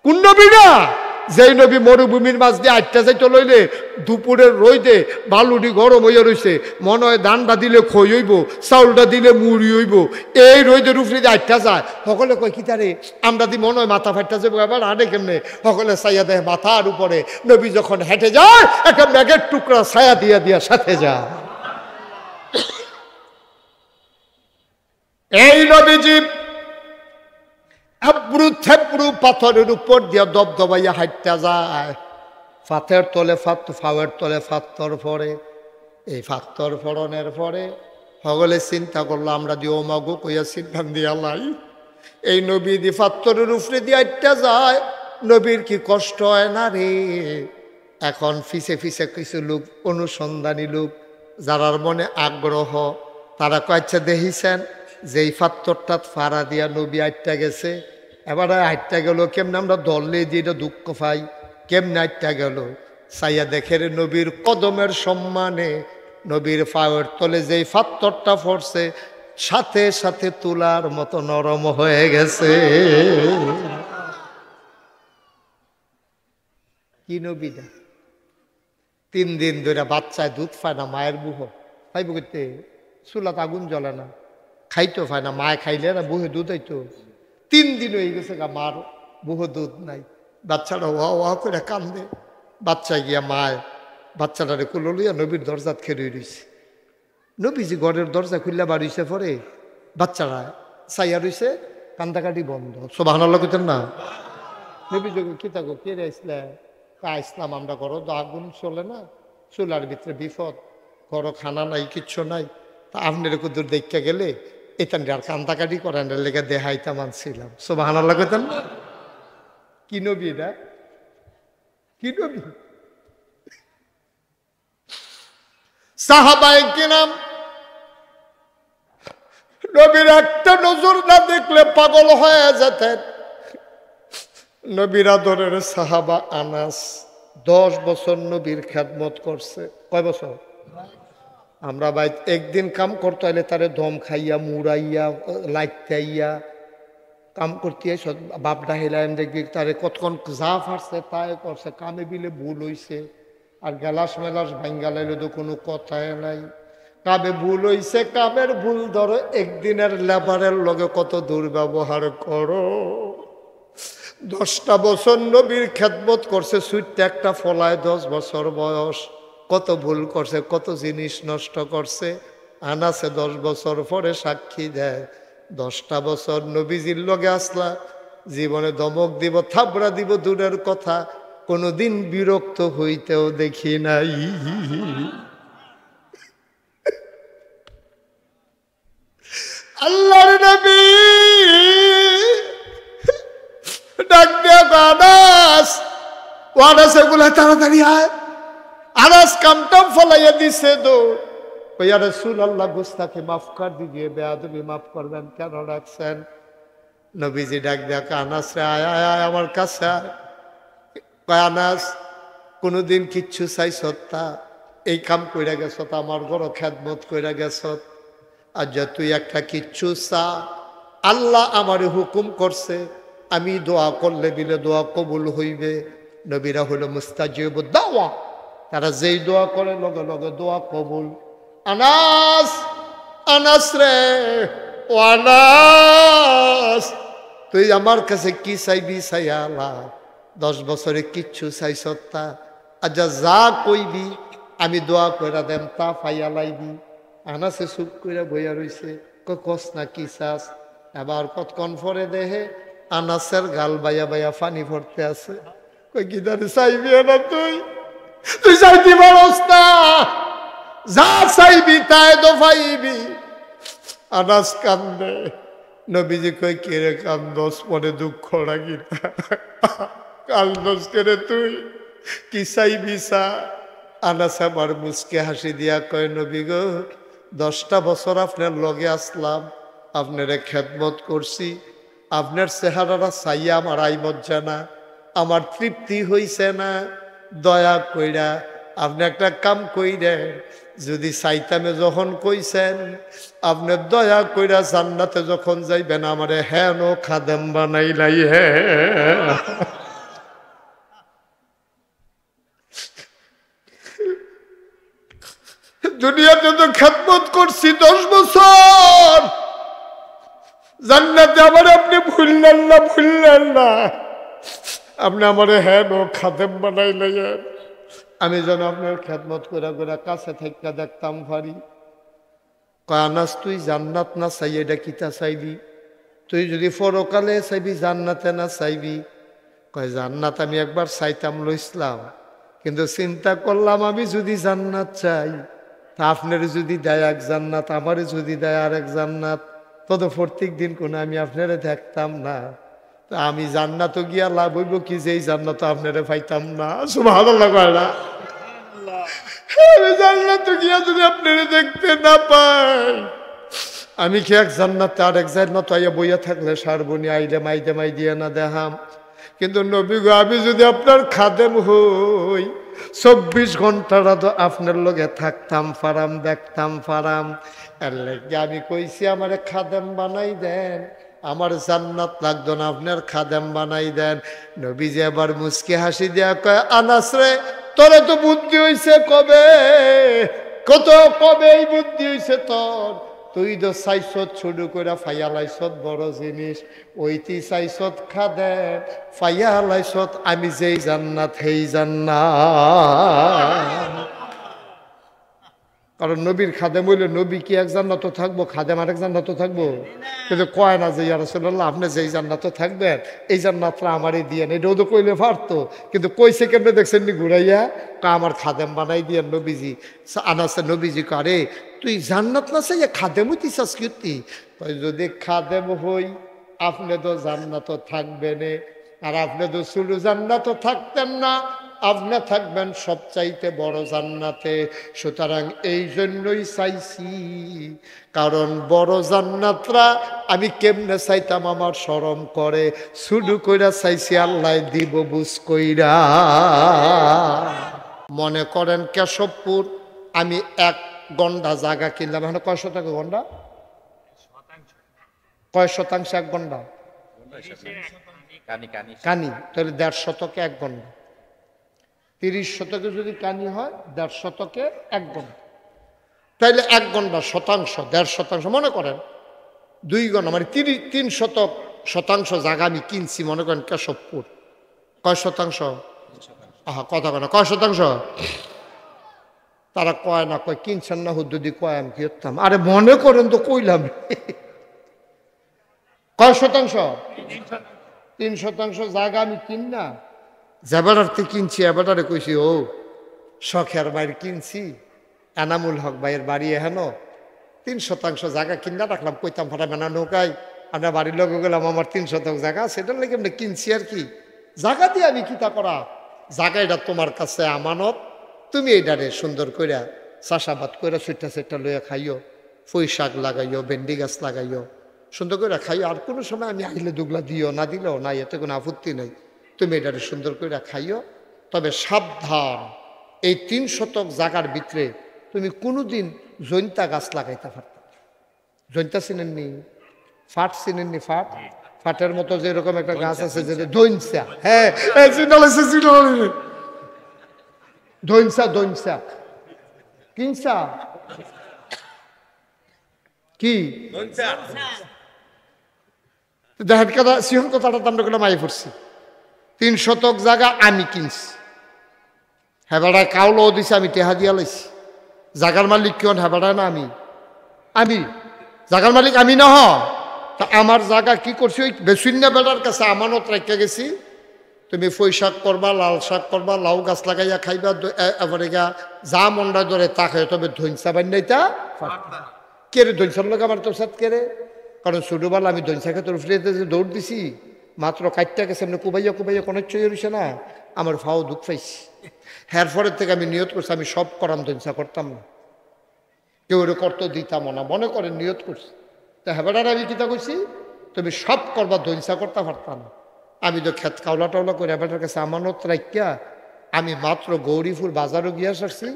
কোন নবী না? যেই নবী মরুভূমির মাঝ দিয়ে আটটা যাইতে লইলে দুপুরের রইদে বালুটি গরম হইয়া রইছে, মনে হয় ধানটা দিলে খই হইব, চাউলটা দিলে মুড়ি হইব, এই রইদের উপরে দিয়ে আটটা যায়। সকলে কয় কি তারে আমরা দি মনে হয় মাথা ফাটটা যাবো, এবার হাঁটে কেমনে? সকলে ছায়া দেয় মাথার উপরে। নবী যখন হেঁটে যায় একটা ব্যাগের টুকরা ছায়া দিয়া দিয়া সাথে যায়। এই নবীজি আব্রু থেব্রু পাথরের উপর দিয়া দবদবাইয়া হাঁটতে যায়। ফাতের তলে ফাওয়ের তলে ফাত্তর পরে। এই ফাত্তর ফড়নের পরে সকলে চিন্তা করলো আমরা দিয়ে ওমাগো কইয়া চিন্তান দিয়া লাই। এই নবী দি ফাত্তরের উপরে দিয়ে হাঁটতে যায়, নবীর কি কষ্ট হয় না রে? এখন ফিসে ফিসে কিছু লোক, অনুসন্ধানী লোক, যারার মনে আগ্রহ, তারা কয়েছে দেখিছেন যে এই ফাত্তরটা ফাড়া দিয়া নবী আটটা গেছে। এবারে আটটা গেল কেমনে? আমরা দলে দিয়ে দুঃখ পাই, কেমনে আটটা গেল? সাইয়া দেখে রে নবীর কদমের সম্মানে নবীর পায়ের তলে যেই ফাত্তরটা পড়ছে সাথে সাথে তুলার মতো নরম হয়ে গেছে। কি নবীটা? 3 দিন ধরে বাচ্চায় দুধ পায় না, মায়ের বুহ খাইব করতে, চুলাত আগুন জ্বলে না, খাইতো পায় না, মায় খাইলে না বুহে দুধ হইতো। 3 দিন হয়ে গেছে গা মার বুহ দুধ নাই। বাচ্চাটা ওয়া ওয়া করে কান্দে। বাচ্চা গিয়া মায় বাচ্চাটারে কুলো লইয়া নবীর দরজাত খেয়ে রইছে। নবীজি ঘরের দরজা খুললা বাড়িছে পরে বাচ্চারা চাইয়া রইছে, কান্দাকাটি বন্ধ। সুবহানাল্লাহ কইতেন না? নবী যোগে কি থাকো কে রে আসলে? ইসলাম আমরা করো তো আগুন চলে না, চুলার ভিতরে বিপদ, করো খানা নাই, কিচ্ছু নাই, তা আপনার কুদুর দেখতে গেলে এখান আর কান্দাকাটি করেন লেগে দেহাইতা মানছিলাম। সুবহানাল্লাহ কইতেন না? কি নবী এটা? কি নবী? সাহাবায়ে কিরাম নবীর একটা নজর না দেখলে পাগল হয়ে যেতেন। নবীর আদরের সাহাবা আনাস 10 বছর নবীর খেদমত করছে। কয় বছর? আমরা ভাই একদিন কাম করতে হলে তারে দম খাইয়া মুড়াইয়া লাইটাইয়া কাম করতে বাপ ডাহিলাম দেখবি তারে কতক্ষণ যা ফারছে তাই করছে, কামে বিলে ভুল হইছে আর গেলাস মেলাস ভাঙ্গা লাইলে তো কোনো কথাই নাই। কামে ভুল হইছে, কামের ভুল ধরো, একদিনের লেবারের লগে কত দুর্ব্যবহার করো। 10টা বছর নবীর খেদমত করছে, সুইটটা একটা ফলায় 10 বছর বয়স, কত ভুল করছে, কত জিনিস নষ্ট করছে। আনাসে 10 বছর পরে সাক্ষী দেয় 10টা বছর নবীজির লগে আসলা, জীবনে দমক দিব, থাবড়া দিব দূরের কথা, কোনোদিন বিরক্ত হইতেও দেখি নাই। আল্লাহর নবী ডাক দিয়া আনাস, আনাস এগুলা তাড়াতাড়ি আয়। আনাস কামটাম ফলাইয়া দিছে দৌড়। ইয়া রাসূলুল্লাহ গুস্তাখি মাফ কর দিজিয়ে, বেয়াদবি মাফ করবেন, কেন রাখছেন? নবীজি ডাক দিয়া আনাস রে আয় আয় আয় আমার কাছে আয়। কয় আনাস কোনোদিন কিচ্ছু চাইছ তা? এই কাম কইরা গেছ, আমার বড় খেদমত কইরা গেছ, আর যা তুই একটা কিচ্ছু চা, আল্লাহ আমারে হুকুম করছে আমি দোয়া করলে বিলে দোয়া কবুল হইবে। নবীরা হলো মুস্তাজিবুদ দাওয়া, তারা যেই দোয়া করে লগে লগে দোয়া কবুল। আনাস, আনাস রে, ও আনাস তুই আমার কাছে কি চাইবি চাইয়া আল্লাহ, 10 বছরে কিচ্ছু চাইছ তা? আচ্ছা যা কইবি আমি দোয়া কইরা দেম তা পাইয়া লাইবি। আনাসে চুপ কইরা বইয়া রইছে, কস না কি চাস? এবার কতক্ষণ পরে দেহে আনাসের গাল বাইয়া বাইয়া পানি পড়তে আছে। কই কি দাঁড়ি চাইবি না তুই? তুই চাইতে পারস না, যা চাইবি তাই তো পাইবি। আনাস কান্দে। নবীজি কই কে রে কান্দস, মনে দুঃখ লাগি না, কান্দস কে রে তুই, কি চাইবি চা? আনাস আমার মুচকে হাসি দিয়া কয় নবী গো 10টা বছর আপনার লগে আসলাম, আপনারে খেদমত করছি, আপনার চেহারাটা চাইয়া আমার আই মজ্জা না, আমার তৃপ্তি হইছে না, দয়া কইরা আপনি একটা কাম কইরে, যদি চাইতামে যখন কইছেন আপনি দয়া কইরা জান্নাতে যখন যাইবেন আমারে হেন খাদেম বানাইলাই। হে খেদমত করছি 10 বছর, জান্নাতে আমার আপনি ভুললেন না। আপনি আমার হ্যাঁ খাদেম বানাইলেন, আমি যেন আপনার খেদমত করে করে কাছে থেকে দেখতাম পারি। কয় আনাস তুই জান্নাত না চাই এটা কিতা চাইবি? তুই যদি পরকালে চাইবি জান্নাতে না চাইবি? কয় জান্নাত আমি একবার চাইতাম লইসলাম, কিন্তু চিন্তা করলাম আমি যদি জান্নাত চাই তা আপনার যদি দেয় এক জান্নাত, আমারে যদি দেয় আর এক জান্নাত, তত প্রত্যেক দিন কোনো আমি আপনারে দেখতাম না। তা আমি জান্নাত গিয়া লাভ হইব কি যে এই জান্নাত আপনারে পাইতাম না। সুবহানাল্লাহ কয় না? আমি জান্নাত গিয়া যদি আপনারে দেখতে না পাই, আমি কি এক জান্নাতে আর এক জান্নাত আইয়া বইয়া থাকলে সারবনি, আইলে মাই দিয়ে না দেখাম। কিন্তু নবী গো, আমি যদি আপনার খাদেম হই 24 ঘন্টাটা তো আপনার লগে থাকতাম পারাম, দেখতাম পারাম। এর লাগে আমি কইছি আমারে খাদেম বানাই দেন, আমার জান্নাত লাগতো না, আপনার খাদেম বানাই দেন। নবীজি এবার মুচকি হাসি দিয়া কয় আনাস রে, তোরে তো বুদ্ধি হইছে কবে, কবে এই বুদ্ধি হইছে তোর? তুই তো চাইছত শুরু করে ফাইয়া লাইছত বড় জিনিস, ওইটি চাইছত খাদে ফাইয়া লাইছত আমি যেই জান্নাত হেই জান্নাত। কারণ নবীর খাদেম হইলে নবী কি এক জান্নাত থাকবো, খাদেম আরেক জান্নাত থাকবো? কিন্তু কয় না যে ইয়া রাসূলুল্লাহ আপনি যেই জান্নাত থাকবেন এই জান্নাতটা আমারই দিয়েন। এটাও তো কইলে পারতো, কিন্তু কইছে কেমনে দেখছেন নি ঘুরাইয়া? আমার খাদেম বানাই দিয়েন নবীজি। আনাসে নবীজি করে তুই জান্নাত না চাইয়া খাদেম হইতে চাস কি? যদি খাদেম হই আপনি তো জান্নাত থাকবেন, আর আপনি তো শুধু জান্নাত থাকতেন না, আপনি থাকবেন সবচাইতে বড় জান্নাতে। সুতরাং এই জন্যই চাইছি, কারণ বড় জান্নাতরা আমি কেমনে চাইতাম আমার শরম করে, শুধু কইরা চাইছি আল্লাহ দিব বুঝ কইরা। মনে করেন কেশবপুর আমি 1 গন্ডা জায়গা কিনলাম, এখন কয় শতাংশ গন্ডা? কয় শতাংশ 1 গন্ডা? কানি, তাহলে 1.5 শতকে 1 গন্ডা। 30 শতকে যদি কানি হয় 1.5 শতকে 1 গন্ডা, তাইলে 1 গন্ডা শতাংশ 1.5 শতাংশ, মনে করেন 2 গন্ডা মানে 3 শতাংশ জায়গা আমি কিনছি। মনে করেন কেশবপুর কয় শতাংশ? আহা কথা কয় না, কয় শতাংশ? তারা কয় না, কয় কিনছেন না হুদ্দুদি, কয় আমি কি করতাম? আরে মনে করেন তো কইলাম। কয় শতাংশ? 3 শতাংশ জায়গা আমি কিন না, জেবারার্থে কিনছি। এবারে কইছি ও শখের বাইর কিনছি, এনামুল হক ভাইয়ের বাড়ি হেন 3 শতাংশ জায়গা কিনা রাখলাম, কইতাম ফাটাবে না নৌকায়। আমরা বাড়ির লোক গেলাম আমার 3 শতাংশ জায়গা, সেটার লেগে আমরা কিনছি আর কি। জায়গা দিয়ে আমি কিতা করা? জায়গা এটা তোমার কাছে আমানত, তুমি এইটারে সুন্দর কইরা চাষাবাদ কইরা সুইটা লইয়া খাইও, পুঁই শাক লাগাইও, ভেন্ডি গাছ লাগাইও, সুন্দর করে খাইও। আর কোনো সময় আমি আইলে দুগলা দিও, না দিলেও নাই, এতে কোনো আপত্তি নেই। তুমি এটারে সুন্দর করে খাইও, তবে সাবধান, এই 3 শতক জায়গার ভিতরে তুমি কোনোদিন জৈন্তা গাছ লাগাইতে পারত। জৈন্তা চিনেননি? ফাট চিনেননি? ফাটের মতো যেরকম একটা গাছ আছে যে দৈনসা, হ্যাঁ দৈনসা কিনসা কি দেখেন কথা সিহন কথাটা আমরা করে মাই পড়ছি। 3 শতক জায়গা আমি কিনছি, হেবাড়ায় কাউলো দিছে, আমি টেহা দিয়া লাইছি। জাগার মালিক কেন হেবাড়ায় না? আমি জাগার মালিক আমি না। তা আমার জায়গা কি করছি, ওই বেসুন্যা বেড়ার কাছে আমানত রেখে গেছি। তুমি পুঁই শাক করবা, লাল শাক করবা, লাউ গাছ লাগাইয়া খাইবা, এবারে গা যা মন্ডা ধরে তা খাই, তবে ধৈনসা বান্যাইতা কেড়ে ধৈনসার লোক আমার তোর সাথে কেড়ে। কারণ ছোটবেলা আমি ধৈনসা খেতে ফ্রিতে যে দৌড় দিছি, মাত্র কাটটা গেছে এমনি কুবাইয়া কোনো চই হইছে না, আমার ফাও দুঃখ পাইছি। হ্যার পরের থেকে আমি নিয়ত করছি আমি সব করাম, ধৈনসা করতাম না, কেউ ওরে করতে দিতাম না, মনে করেন নিয়ত করছি। তা হেবাটার আমি কিতা করছি, তুমি সব করবা, ধৈনসা করতে পারতাম না। আমি তো খেত কাউলা টাউলা করে হেবাটার কাছে আমানত রাখিয়া আমি মাত্র গৌরীপুর বাজারও গিয়া সারছি।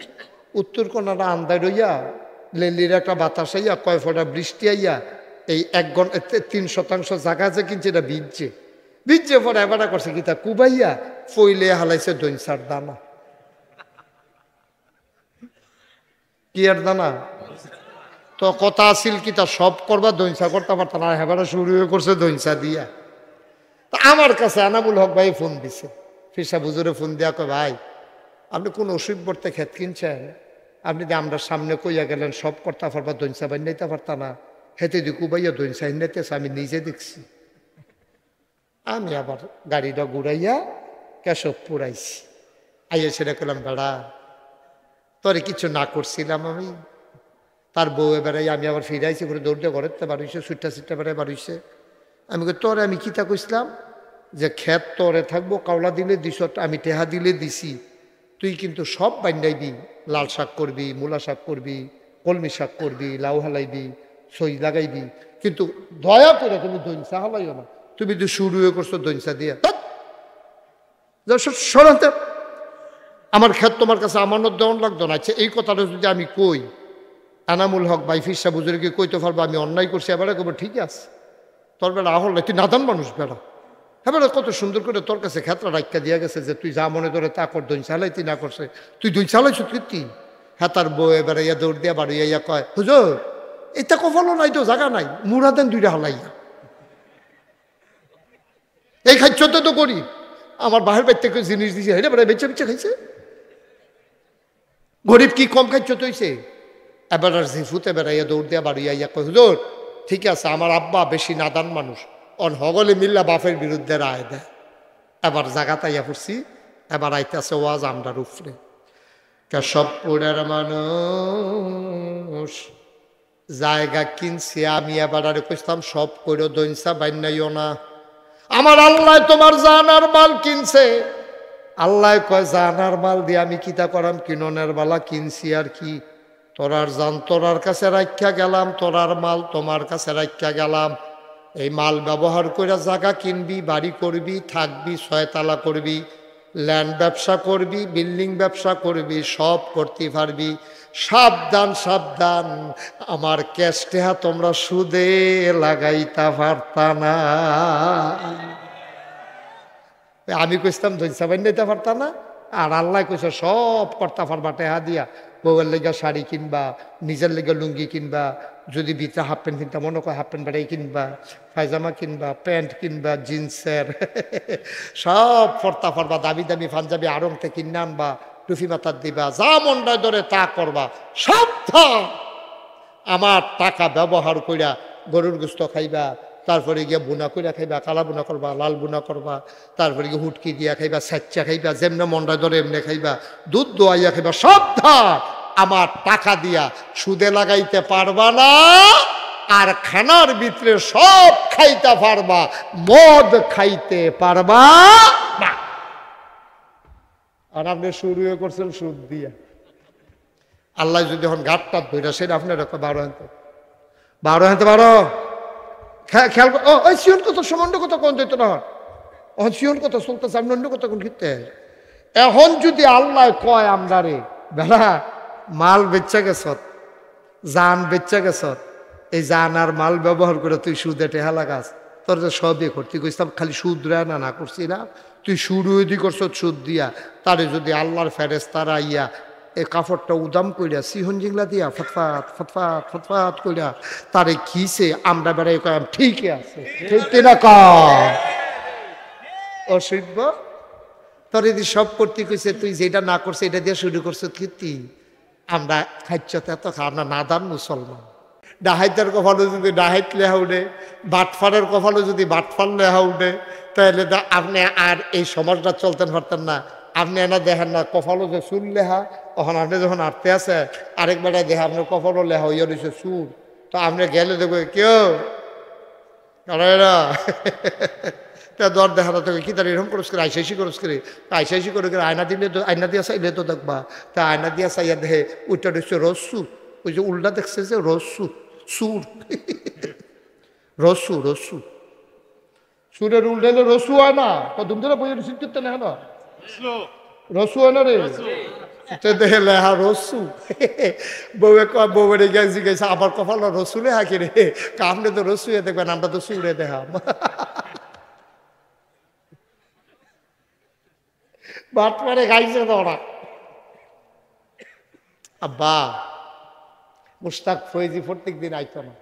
উত্তর কোনাটা আন্দায় রইয়া লেলির একটা বাতাস আইয়া, কয় ফোঁটা বৃষ্টি আইয়া এই 3 শতাংশ জায়গা যে কিনছে এটা ভিজছে পরে এবারে করছে কি তা কুবাইয়া ফইলে হালাইছে দৈনসার দানা। কি আর দানা তো কথা আসিল কি তা সব করবা দইনসা করতে পারতাম না, হেবারে শুরু করছে দইনসা দিয়া। তা আমার কাছে আনামুল হক ভাই ফোন দিছে, ফিরসা বুজুরে ফোন দিয়া কয় ভাই আপনি কোন অসুখ বর্তে ক্ষেত কিনছেন, আপনি যে আমরা সামনে কইয়া গেলেন সব করতে পারবা দইনসা বাই নাইতে পারতা না, হেতে দি কুবাইয়া দইনসা হিনাইতেছে আমি নিজে দেখছি। আমি আবার গাড়িটা ঘুরাইয়া কেশবপুর আইছি, আইয়া সেটা করলাম বেড়া তোরে কিছু না করছিলাম আমি। তার বউ বেড়াই আমি আবার ফিরাইছি, করে দৌড়তে ঘরেতে বাড়িছে, ছুট্টা ছুট্টা বেড়ায় বাড়িছে। আমি তোরে আমি কিতা কইসলাম যে ক্ষেত তোরে থাকবো, কাওলা দিলে দিস, আমি টেহা দিলে দিছি, তুই কিন্তু সব বান্ধাইবি, লাল শাক করবি, মূলা শাক করবি, কলমি শাক করবি, লাউ হালাইবি, সই লাগাইবি, কিন্তু দয়া করে তুমি দইনসা হালাইও না। তুমি তো শুরু হয়ে করছো দইনসা দিয়া, সরাতে আমার ক্ষেত তোমার কাছে আমানত দেওয়ান লাগতো না। আচ্ছা এই কথাটা যদি আমি কই, আনামুল হক ভাই ফিরসা বুজুর্গকে কইতে পারবো আমি অন্যায় করছি, এবারে কব ঠিক আছে তোর বেলা আহল নাই, তুই নাদান মানুষ বেড়া, এবারে কত সুন্দর করে তোর কাছে ক্ষেত্রা রাখা দিয়া গেছে যে তুই যা মনে ধরে তা কর, দইন চালাই তুই না করছে, তুই দইন চালাইছ কীর্তি। হ্যাঁ তার বউ এবারে ইয়া দৌড় দিয়া বাড়ি ইয়া কয় হুজুর এটা কফলও নাই তো জায়গা নাই, মুড়া দেন দুইটা হালাইয়া, এই খাইছতে তো করি আমার বাহের বাড়ি থেকে জিনিস দিছে, হেরে বেড়ায় বেচে বেচে খাইছে, গরিব কি কম খাইছ তৈছে। এবার আর জিফুতে বেড়াইয়া দৌড় দিয়া বাড়ি ইয়া কয় হুজুর ঠিক আছে আমার আব্বা বেশি নাদান মানুষ, অন হগলে মিল্লা বাপের বিরুদ্ধে রায় দেয়। এবার জায়গা তাইয়া পড়ছি, এবার আইতেছে ওয়াজ আমরার উপরে। কেশবপুরের মানুষ জায়গা কিনছি আমি, এবার আরে কইতাম সব করে দইনসা বাইনাইও না, আমার আল্লাহ তোমার জানার মাল কিনছে। আল্লাহ কয় জানার মাল দিয়ে আমি কিতা করাম, কিননের বালা কিনছি আর কি, তোরার জান তোরার কাছে রাখা গেলাম, তোরার মাল তোমার কাছে রাখা গেলাম, এই মাল ব্যবহার করে জায়গা কিনবি, বাড়ি করবি, থাকবি, ছয়তলা করবি, ল্যান্ড ব্যবসা করবি, বিল্ডিং ব্যবসা করবি, সব করতে পারবি। সাবধান সাবধান, আমার ক্যাশ টেহা তোমরা সুদে লাগাইতে পারতা না। আমি কইতাম দইনসা বাই নিতে পারতা না, আর আল্লাহ কইছে সব করতে পারবা টেহা দিয়া, বউয়ের লেগে শাড়ি কিনবা, নিজের লেগে লুঙ্গি কিনবা, যদি ভিতরে হাফ প্যান্ট কিনতা মনে করে হাফ প্যান্ট বেড়াই কিনবা, পায়জামা কিনবা, প্যান্ট কিনবা, জিন্সের সব ফর্তা ফরবা, দামি দামি পাঞ্জাবি আড়ংতে কিনে আনবা, টুফি মাথার দিবা, যা মনটায় ধরে তা করবা। সাবধান, আমার টাকা ব্যবহার কইরা গরুর গোস্ত খাইবা, তারপরে গিয়ে বুনা কইরা খাইবা, কালা বুনা করবা, লাল বুনা করবা, তারপরে গিয়ে হুটকি দিয়া খাইবা, স্যাচ্চা খাইবা, যেমনে মনটায় ধরে এমনি খাইবা, দুধ দোয়াইয়া খাইবা। সাবধান, আমার টাকা দিয়া সুদে লাগাইতে পারবা না, আর খানার ভিতরে সব খাইতে পারবা, মদ খাইতে পারবা না। আর আপনি শুরু করছেন সুদ দিয়া। আল্লাহ যদি এখন ঘাটটা ধরে সেটা আপনার 12 হাতে 12 হাতে 12 খেয়াল ওই সিয়ন কত সম্বন্ধ কত কোন দিত না, এখন সিয়ন কত চলতেছে, আপনি অন্য কত কোন ক্ষেত্রে। এখন যদি আল্লাহ কয় আমরা রে বেড়া মাল বেচা গেছত, জান বেচা গেছত, এই জান আর মাল ব্যবহার করে তুই সুদে টেহা লাগাস, তোর যে সবই করতে কইতাম খালি সুদ রে না করছি না, তুই শুরু হইদি করছ সুদ দিয়া, তারে যদি আল্লাহর ফেরেশতারা ইয়া এই কাপড়টা উদাম কইরা সিহন জিংলা দিয়া ফটফাট ফটফাট ফটফাট কইরা তারে খিসে আমরা বেড়াই কয় ঠিকই আছে, ঠিক না অসভ্য। তোর যদি সব করতে কইছে, তুই যেটা না করছে এটা দিয়ে শুরু করছো কীর্তি। আমরা খাইতে এত আমরা নাদান মুসলমান। ডাহাইতের কপালে যদি ডাহাইত লেহা উঠে, বাটফারের কপালে যদি বাটফার লেহা উঠে, তাহলে আপনি আর এই সমাজটা চলতে পারতেন না। আপনি এনা দেখেন না কপালও যে চুল লেহা, তখন আপনি যখন আটতে আছে আরেকবারে দেখে আপনার কপালও লেহা হইয়া রয়েছে চুল, তো আপনি গেলে দেখবে কেউ দর দেখা না তোকে কি তার এরকম করস করে আইসাইসি করস করে আইসাইসি করে আয়না দিলে তো আয়না দিয়া চাইলে তো দেখবা, তা আয়না দিয়া চাইয়া দেখে ওইটা দেখছে রসু, ওই যে উল্টা দেখছে যে রসু সুর রসু রসু সুরের উল্টাইলে রসু হয় না, তুমি তো বইয়ের সিট করতে না না রসু হয় না রে, দেখে লেহা রসু। বউয়ে বউয়ের গেছি গেছে আমার কপাল রসুলে হাকি রে, আপনি তো রসুয়ে দেখবেন, আমরা তো সুরে দেখাম। বাট মারে গাইছে তো ওরা। আব্বা মুশতাক ফয়েজি প্রত্যেক দিন আইতো না,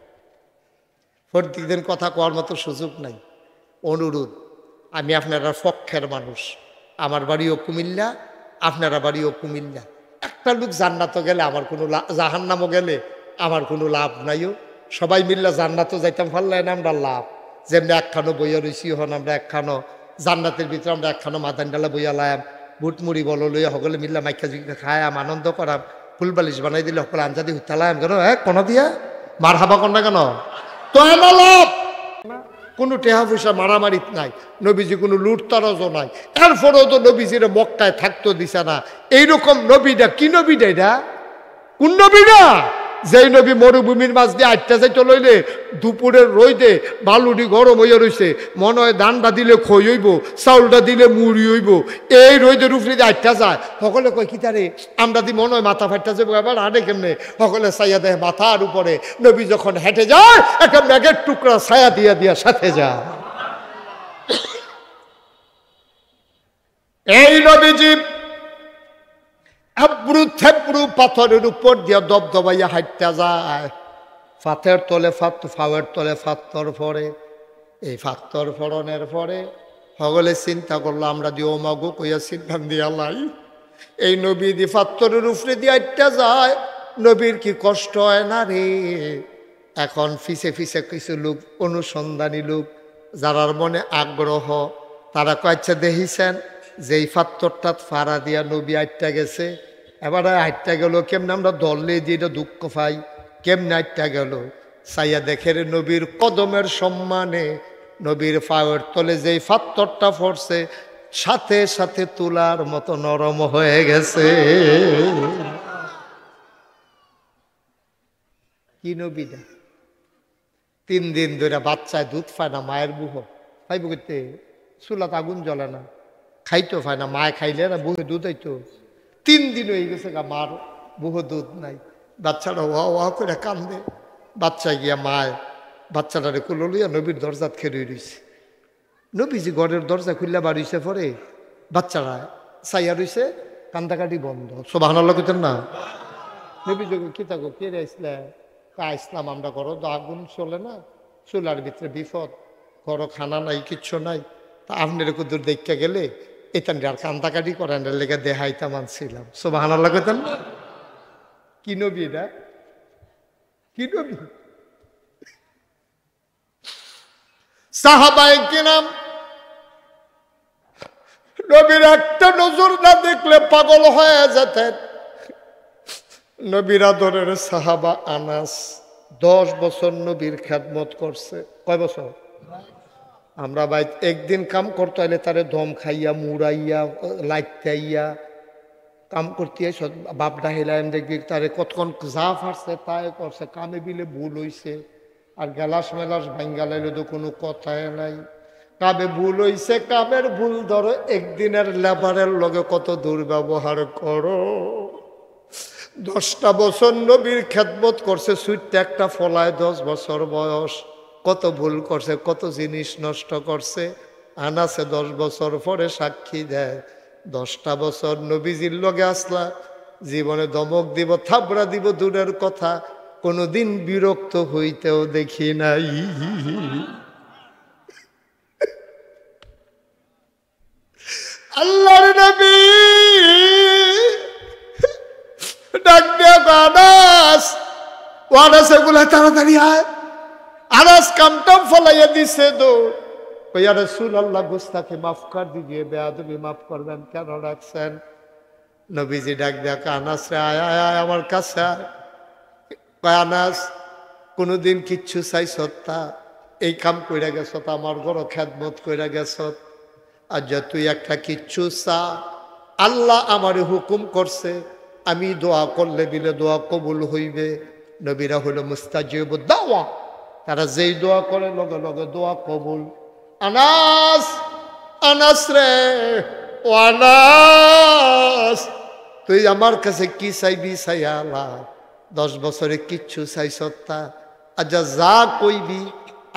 প্রত্যেক দিন কথা কওয়ার মতো সুযোগ নাই। অনুরোধ, আমি আপনারা পক্ষের মানুষ, আমার বাড়িও কুমিল্লা, আপনারা বাড়িও কুমিল্লা। একটা লোক জান্নাতও গেলে আমার কোনো জাহান্নামও গেলে আমার কোনো লাভ নাইও। সবাই মিল্লা জান্নাতও যাইতাম পারলে না আমরা লাভ। যেমনি একখানো বইয়া রইছি হন আমরা একখানো জান্নাতের ভিতরে আমরা একখানো মাদান ডালা বইয়া লায়াম, বুটমুড়ি বলো লইয়া সকলে মিল্লা মাইকা জুইকা খায়াম, আনন্দ করাম, ফুলবালিশ বানাই দিলে সকলে আঞ্জাদি হুতালাম কেন, হ্যাঁ কোনো দিয়া মার হাবা কন্যা কেন তো আমার লাভ। কোনো টেহা পয়সা মারামারিত নাই, নবীজি কোনো লুটতারাজও নাই, এরপরেও তো নবীজির মক্কায় থাকতো দিছে না। এইরকম নবীটা কি নবীটা, এটা কোন নবীটা? যেই নবী মরুভূমির মাঝ দিয়ে আটটা যাইতে লইলে দুপুরের রইদে বালুটি গরম হইয়া রইছে, মনে হয় ধানটা দিলে খই হইব, চাউলটা দিলে মুড়ি হইব, এই রইদের উপরে দিয়ে আটটা যায়। সকলে কয় কি তারে আমরা দি মনে হয় মাথা ফাটটা যাবো, এবার আনে কেমনে? সকলে ছায়া দেয় মাথার উপরে। নবী যখন হেঁটে যায় একটা মেঘের টুকরা ছায়া দিয়া দিয়া সাথে যায়। এই নবীজি আব্রু থেব্রু পাথরের উপর দিয়া দবদবাইয়া হাঁটতে যায়। ফাতের তলে ফাওয়ের তলে ফাত্তর পরে। এই ফাত্তর ফড়নের পরে সকলে চিন্তা করলো আমরা দিয়ে ওমাগো কইয়া চিন্তান দিয়া লাই, এই নবী দি ফাত্তরের উপরে দিয়ে হাঁটতে যায়, নবীর কি কষ্ট হয় না রে? এখন ফিসে ফিসে কিছু লোক, অনুসন্ধানী লোক, যারার মনে আগ্রহ, তারা কয়েছে দেখিছেন যে এই ফাত্তরটা ফাড়া দিয়া নবী আটটা গেছে। এবার আটটা গেল কেমনে, আমরা দলে দিয়ে এটা দুঃখ পাই, কেমনে আটটা গেল? চাইয়া দেখে রে নবীর কদমের সম্মানে নবীর পায়ের তলে যেই ফাত্তরটা পড়ছে সাথে সাথে তুলার মতো নরম হয়ে গেছে। কি নবীটা? 3 দিন ধরে বাচ্চায় দুধ পায় না, মায়ের বুহ খাইব করতে, চুলাত আগুন জ্বলে না, খাইতো পায় না, মায় খাইলে না বুহে দুধ হইতো। 3 দিন হয়ে গেছে গা মার বুহ দুধ নাই। বাচ্চাটা ওয়া ওয়া করে কান্দে। বাচ্চা গিয়া মায় বাচ্চাটারে কুলো লইয়া নবীর দরজাত খেয়ে রইছে। নবীজি ঘরের দরজা খুললে বাড়িছে পরে বাচ্চারা চাইয়া রইছে, কান্দাকাটি বন্ধ। সুবহানাল্লাহ কইতেন না? নবী যোগ কি থাকো কে আসলে আসলাম আমরা, ঘর তো আগুন চলে না, চুলার ভিতরে বিপদ, ঘর খানা নাই, কিচ্ছু নাই, তা আপনার কুদুর দেখা গেলে এখান আর কান্দাকাটি করেন লেগে দেহাইতা মানছিলাম। সুবহানাল্লাহ কইতেন না? কি নবী এটা? কি নবী? সাহাবায়ে কিরাম নবীর একটা নজর না দেখলে পাগল হয়ে যেতেন। নবীর আদরের সাহাবা আনাস 10 বছর নবীর খেদমত করছে। কয় বছর? আমরা ভাই একদিন কাম করতে হলে তারে দম খাইয়া মুড়াইয়া লাইটাইয়া কাম করতে বাপ ডাহিলাম, দেখবি তারে কতক্ষণ যা ফারছে তাই করছে, কামে বিলে ভুল হইছে, আর গেলাস মেলাস ভাঙ্গা লাইলে তো কোনো কথাই নাই। কামে ভুল হইছে, কামের ভুল ধরো, একদিনের লেবারের লগে কত দুর্ব্যবহার করো। 10টা বছর নবীর খেদমত করছে, সুইটটা একটা ফলায় 10 বছর বয়স, কত ভুল করছে, কত জিনিস নষ্ট করছে। আনাসে 10 বছর পরে সাক্ষী দেয়, 10টা বছর নবীজির লগে আসলা, জীবনে দমক দিব, থাবড়া দিব দূরের কথা, কোনোদিন বিরক্ত হইতেও দেখি নাই। আল্লাহর নবী ডাক দিয়া আনাস, ও আনাস এগুলা তাড়াতাড়ি আয়। আনাস কামটাম ফলাইয়া দিছে দৌড়। ইয়া রাসূলুল্লাহ, গুস্তাখি মাফ কর দিজিয়ে, বেয়াদবি মাফ করবেন, কেন রাখছেন? নবীজি ডাক দিয়া আনাস রে আয় আয় আয় আমার কাছে আয়। কয় আনাস কোনোদিন কিচ্ছু চাইছ তা? এই কাম কইরা গেছ, আমার ঘর খেদমত কইরা গেছ, আর যা তুই একটা কিচ্ছু চা, আল্লাহ আমার হুকুম করছে আমি দোয়া করলে বিলে দোয়া কবুল হইবে। নবীরা হলো মুস্তাজিবুদ দাওয়া, তারা যেই দোয়া করে লগে লগে দোয়া কবুল। আনাস, আনাস রে, ও আনাস, তুই আমার কাছে কি চাইবি চাইয়া আল্লাহ, 10 বছরে কিচ্ছু চাইছ তা? আচ্ছা যা কইবি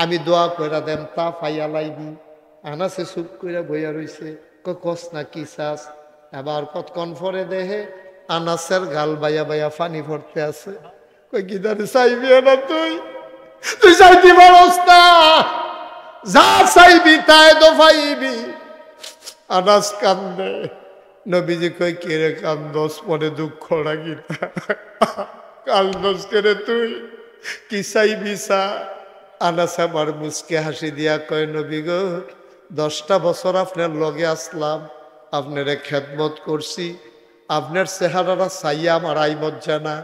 আমি দোয়া কইরা দেম, তা পাইয়া লাইবি। আনাসে চুপ কইরা বইয়া রইছে, কস না কি চাস? এবার কতক্ষণ পরে দেহে আনাসের গাল বাইয়া বাইয়া পানি ভরতে আছে। কিদারে চাইবি না তুই তুই চাইতে পারস না যা চাইবি তাই তো পাইবি। আনাস কান্দে। নবীজি কই কে রে কান্দস মনে দুঃখ লাগি না কান্দস করে তুই কি চাইবি চা। আনাস আমার মুচকে হাসি দিয়া কয় নবী গো 10টা বছর আপনার লগে আসলাম আপনারে খেদমত করছি আপনার চেহারাটা চাইয়া আমার আই মজ্জা না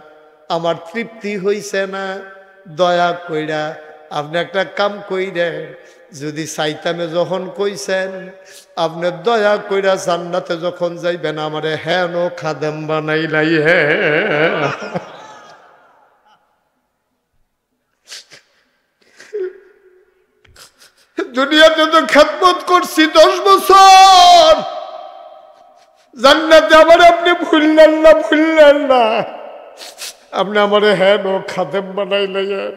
আমার তৃপ্তি হইছে না দয়া কইরা আপনি একটা কাম কইরেন যদি চাইতামে যখন কইছেন আপনি দয়া কইরা জান্নাতে যখন যাইবেন আমারে হেন খাদেম বানাইলাই হে। দুনিয়াতে তো খেদমত করছি 10 বছর জান্নাতে আমার আপনি ভুললেন না আপনি আমার হেন খাদেম বানাইলেন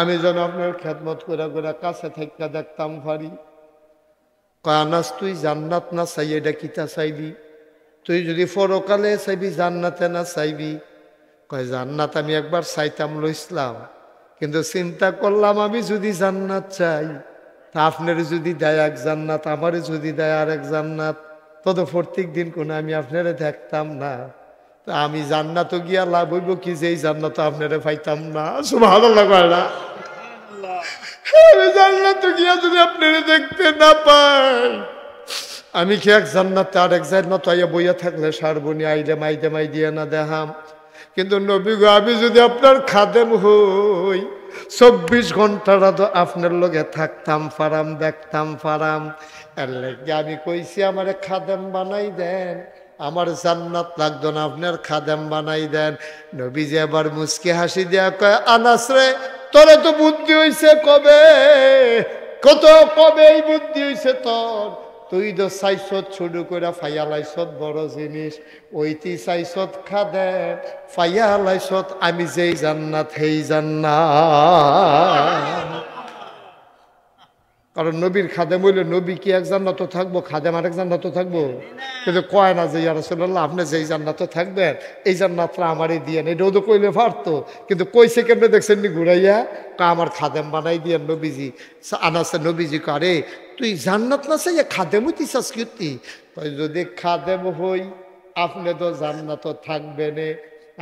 আমি যেন আপনার খেদমত করে করে কাছে থেকে দেখতাম পারি। কয় আনাস তুই জান্নাত না চাই এটা কিতা চাইবি তুই যদি পরকালে চাইবি জান্নাতে না চাইবি। কয় জান্নাত আমি একবার চাইতাম লইসলাম কিন্তু চিন্তা করলাম আমি যদি জান্নাত চাই তা আপনার যদি দেয় এক জান্নাত আমারে যদি দেয় আর এক জান্নাত তত প্রত্যেক দিন কোনো আমি আপনারে দেখতাম না তা আমি জান্নাতও গিয়া লাভ হইব কি যে এই জান্নাত আপনারে পাইতাম না। সুবহানাল্লাহ কয় না আমি জান্নাতে গিয়া যদি আপনারে দেখতে না পাই আমি কি এক জান্নাতে আর এক জান্নাত আইয়া বইয়া থাকলে সারবনি আইলে মাই দিয়ে না দেখাম। কিন্তু নবী গো আমি যদি আপনার খাদেম হই 24 ঘন্টাটা তো আপনার লগে থাকতাম পারাম দেখতাম পারাম এর লাগে আমি কইছি আমারে খাদেম বানাই দেন আমার জান্নাত লাগতো না আপনার খাদেম বানাই দেন। নবীজি আবার মুচকি হাসি দিয়া কয় আনাস রে তোরে তো বুদ্ধি হইছে কবে এই বুদ্ধি হইছে তোর তুই তো চাইছত শুরু করে ফাইয়া লাইছত বড় জিনিস ওইটি চাইছত খাদেম ফাইয়া লাইছত আমি যেই জান্নাত হেই জান্নাত। কারণ নবীর খাদেম হইলে নবী কি এক জান্নাত থাকবো খাদেম আরেক জান্নাত থাকবো কিন্তু কয় না যে ইয়া রাসূলুল্লাহ আপনি যেই জান্নাত থাকবেন এই জান্নাতটা আমারই দিয়েন এটাও তো কইলে পারতো কিন্তু কইছে কেমনে দেখছেন নি ঘুরাইয়া আমার খাদেম বানাই দিয়েন নবীজি। আনাসে নবীজি করে তুই জান্নাত না চাইয়া খাদেম হইতি চাস কি যদি খাদেম হই আপনি তো জান্নাত থাকবেন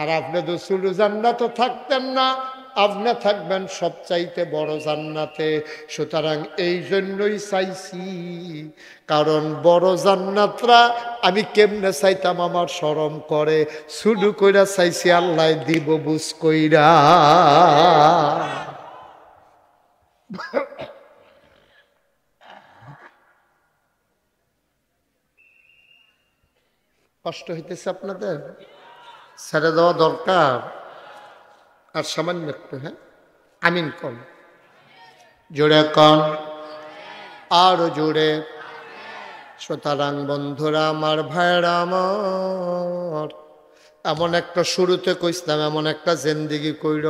আর আপনি তো শুধু জান্নাত থাকতেন না আপনি থাকবেন সবচাইতে বড় জান্নাতে। সুতরাং এই জন্যই চাইছি কারণ বড় জান্নাতরা আমি কেমনে চাইতাম আমার শরম করে শুধু কইরা চাইছি আল্লাহ দিব বুঝ কইরা। কষ্ট হইতেছে আপনাদের ছেড়ে দেওয়া দরকার আর সামান্য একটু হ্যাঁ আমিন কন জোরে কন আরো জোরে। সুতরাং বন্ধুরা আমার ভাইরা আমার এমন একটা শুরুতে কইছিলাম এমন একটা জিন্দেগি কইর